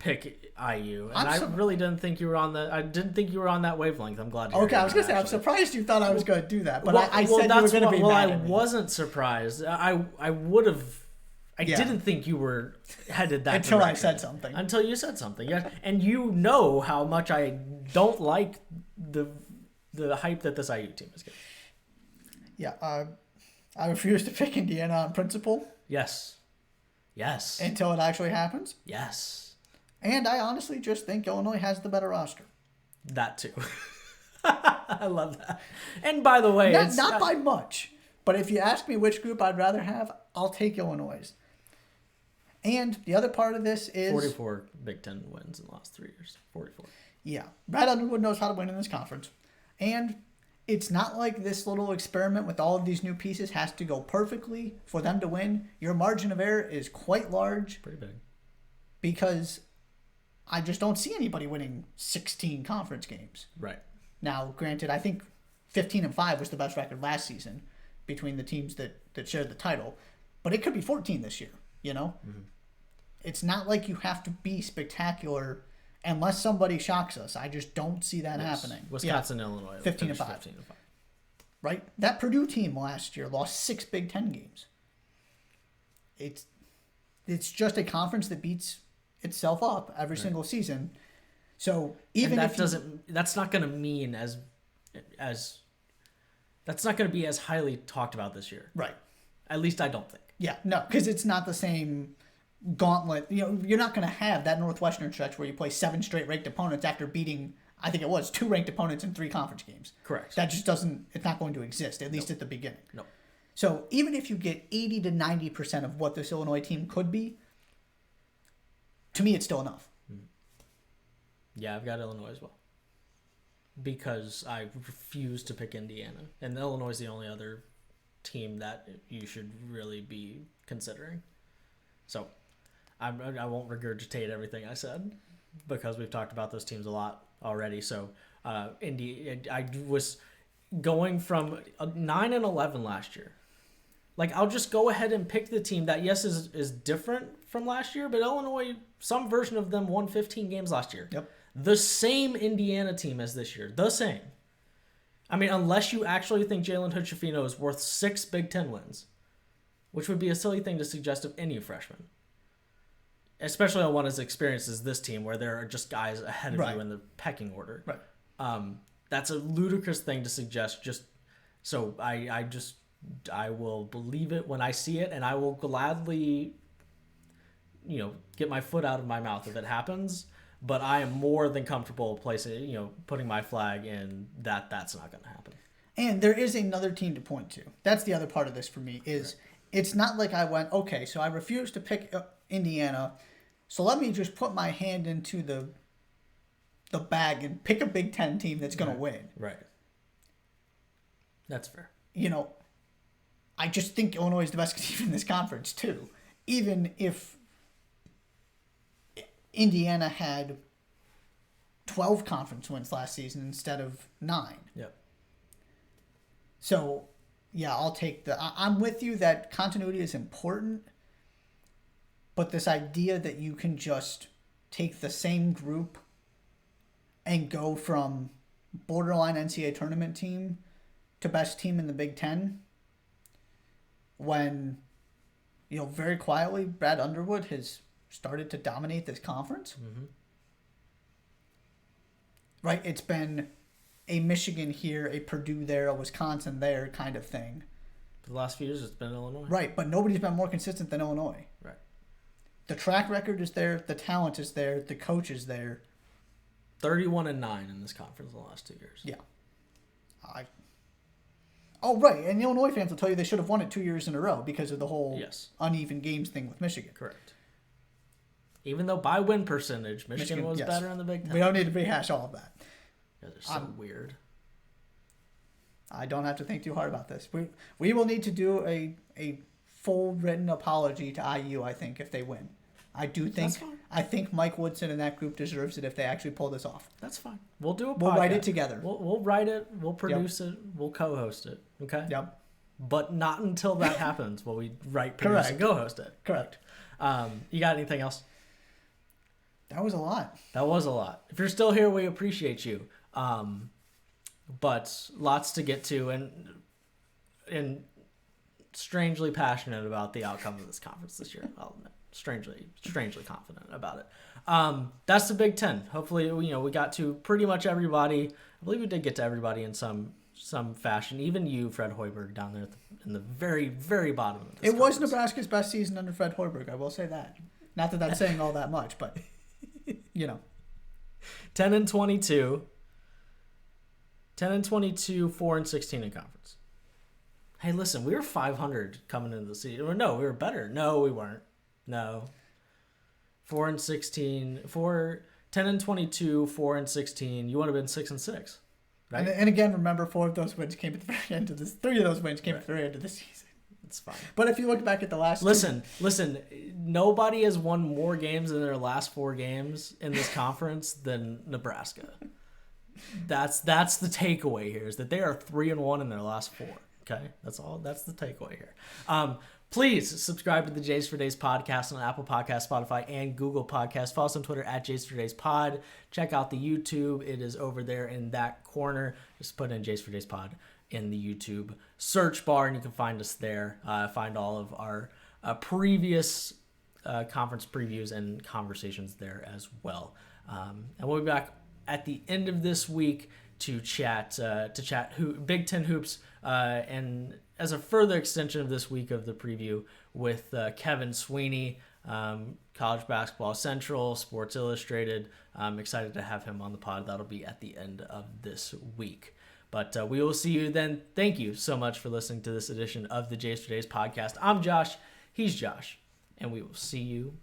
pick IU, and I really didn't think you were on the. I didn't think you were on that wavelength. I'm glad. Okay, I was gonna say I'm surprised you thought I was going to do that, but I said you were going to be mad at me. I wasn't surprised. I would have. I didn't think you were headed that until direction. I said something. Until you said something, yeah. And you know how much I don't like the hype that this IU team is getting. Yeah, I refuse to pick Indiana on principle. Yes. Until it actually happens. Yes. And I honestly just think Illinois has the better roster. That too. I love that. And by the way, not by much. But if you ask me which group I'd rather have, I'll take Illinois. And the other part of this is 44 Big Ten wins in the last 3 years. 44. Yeah. Brad Underwood knows how to win in this conference. And it's not like this little experiment with all of these new pieces has to go perfectly for them to win. Your margin of error is quite large. Pretty big. Because I just don't see anybody winning 16 conference games. Right. Now, granted, I think 15-5 was the best record last season between the teams that shared the title. But it could be 14 this year, you know? Mm-hmm. It's not like you have to be spectacular unless somebody shocks us. I just don't see that happening. Wisconsin, Illinois. 15-5. Right? That Purdue team last year lost 6 Big Ten games. It's just a conference that beats itself up every single season. So even if that's not going to mean as that's not going to be as highly talked about this year. Right. At least I don't think. Yeah, no, because it's not the same gauntlet. You're not going to have that Northwestern stretch where you play 7 straight ranked opponents after beating, I think it was, 2 ranked opponents in 3 conference games. Correct. That just doesn't, it's not going to exist, at least at the beginning. No. So even if you get 80 to 90% of what this Illinois team could be, to me, it's still enough. Yeah, I've got Illinois as well. Because I refuse to pick Indiana. And Illinois is the only other team that you should really be considering. So I won't regurgitate everything I said because we've talked about those teams a lot already. So I was going from 9-11 last year. Like, I'll just go ahead and pick the team that, yes, is different from last year, but Illinois, some version of them won 15 games last year. Yep. The same Indiana team as this year. The same. I mean, unless you actually think Jalen Hood-Schifino is worth 6 Big Ten wins, which would be a silly thing to suggest of any freshman. Especially on one as experienced as this team, where there are just guys ahead of you in the pecking order. Right. That's a ludicrous thing to suggest. Just so I will believe it when I see it, and I will gladly, get my foot out of my mouth if it happens. But I am more than comfortable putting my flag in that's not going to happen. And there is another team to point to. That's the other part of this for me is It's not like I went, okay, so I refuse to pick Indiana, so let me just put my hand into the bag and pick a Big Ten team that's going to win. Right. That's fair. I just think Illinois is the best team in this conference too. Even if Indiana had 12 conference wins last season instead of 9. Yep. So, yeah, I'll take I'm with you that continuity is important, but this idea that you can just take the same group and go from borderline NCAA tournament team to best team in the Big Ten when, very quietly Brad Underwood has started to dominate this conference. Mm-hmm. Right? It's been a Michigan here, a Purdue there, a Wisconsin there kind of thing. For the last few years, it's been Illinois. Right, but nobody's been more consistent than Illinois. Right. The track record is there, the talent is there, the coach is there. 31-9 in this conference in the last 2 years. Yeah. Oh, right, and Illinois fans will tell you they should have won it 2 years in a row because of the whole uneven games thing with Michigan. Correct. Even though by win percentage, Michigan was better in the Big Ten. We don't need to rehash all of that. You guys are so weird. I don't have to think too hard about this. We will need to do a full written apology to IU, I think, if they win. I think Mike Woodson and that group deserves it if they actually pull this off. That's fine. We'll do a podcast. We'll write it together. We'll write it. We'll produce it. We'll co-host it. Okay? Yep. But not until that happens will we write, produce, and co-host it. Correct. You got anything else? That was a lot. That was a lot. If you're still here, we appreciate you. But lots to get to and strangely passionate about the outcome of this conference this year. I'll admit. Strangely confident about it. That's the Big Ten. Hopefully, we got to pretty much everybody. I believe we did get to everybody in some fashion. Even you, Fred Hoiberg, down there in the very, very bottom of this. It was Nebraska's best season under Fred Hoiberg. I will say that. Not that that's saying all that much, but 10-22. 10-22, 4-16 in conference. Hey, listen, we were 500 coming into the season. Or no, we were better. No, we weren't. No. 4-16, 10-22, 4-16. You would have been 6-6, right? And again, remember, 4 of those wins came at the very end of this. 3 of those wins came at the very end of the season. It's fine. But if you look back at the last, listen. Nobody has won more games in their last 4 games in this conference than Nebraska. That's the takeaway here is that they are 3-1 in their last 4. Okay, that's all. That's the takeaway here. Please subscribe to the Jays for Days podcast on Apple Podcasts, Spotify, and Google Podcasts. Follow us on Twitter at Jays for Days Pod. Check out the YouTube. It is over there in that corner. Just put in Jays for Days Pod in the YouTube search bar, and you can find us there. Find all of our previous conference previews and conversations there as well. And we'll be back at the end of this week to chat Big Ten hoops, and as a further extension of this week of the preview with Kevin Sweeney. College Basketball Central, Sports Illustrated. I'm excited to have him on the pod. That'll be at the end of this week. But we will see you then. Thank you so much for listening to this edition of the Jays for Days podcast. I'm Josh. He's Josh. And we will see you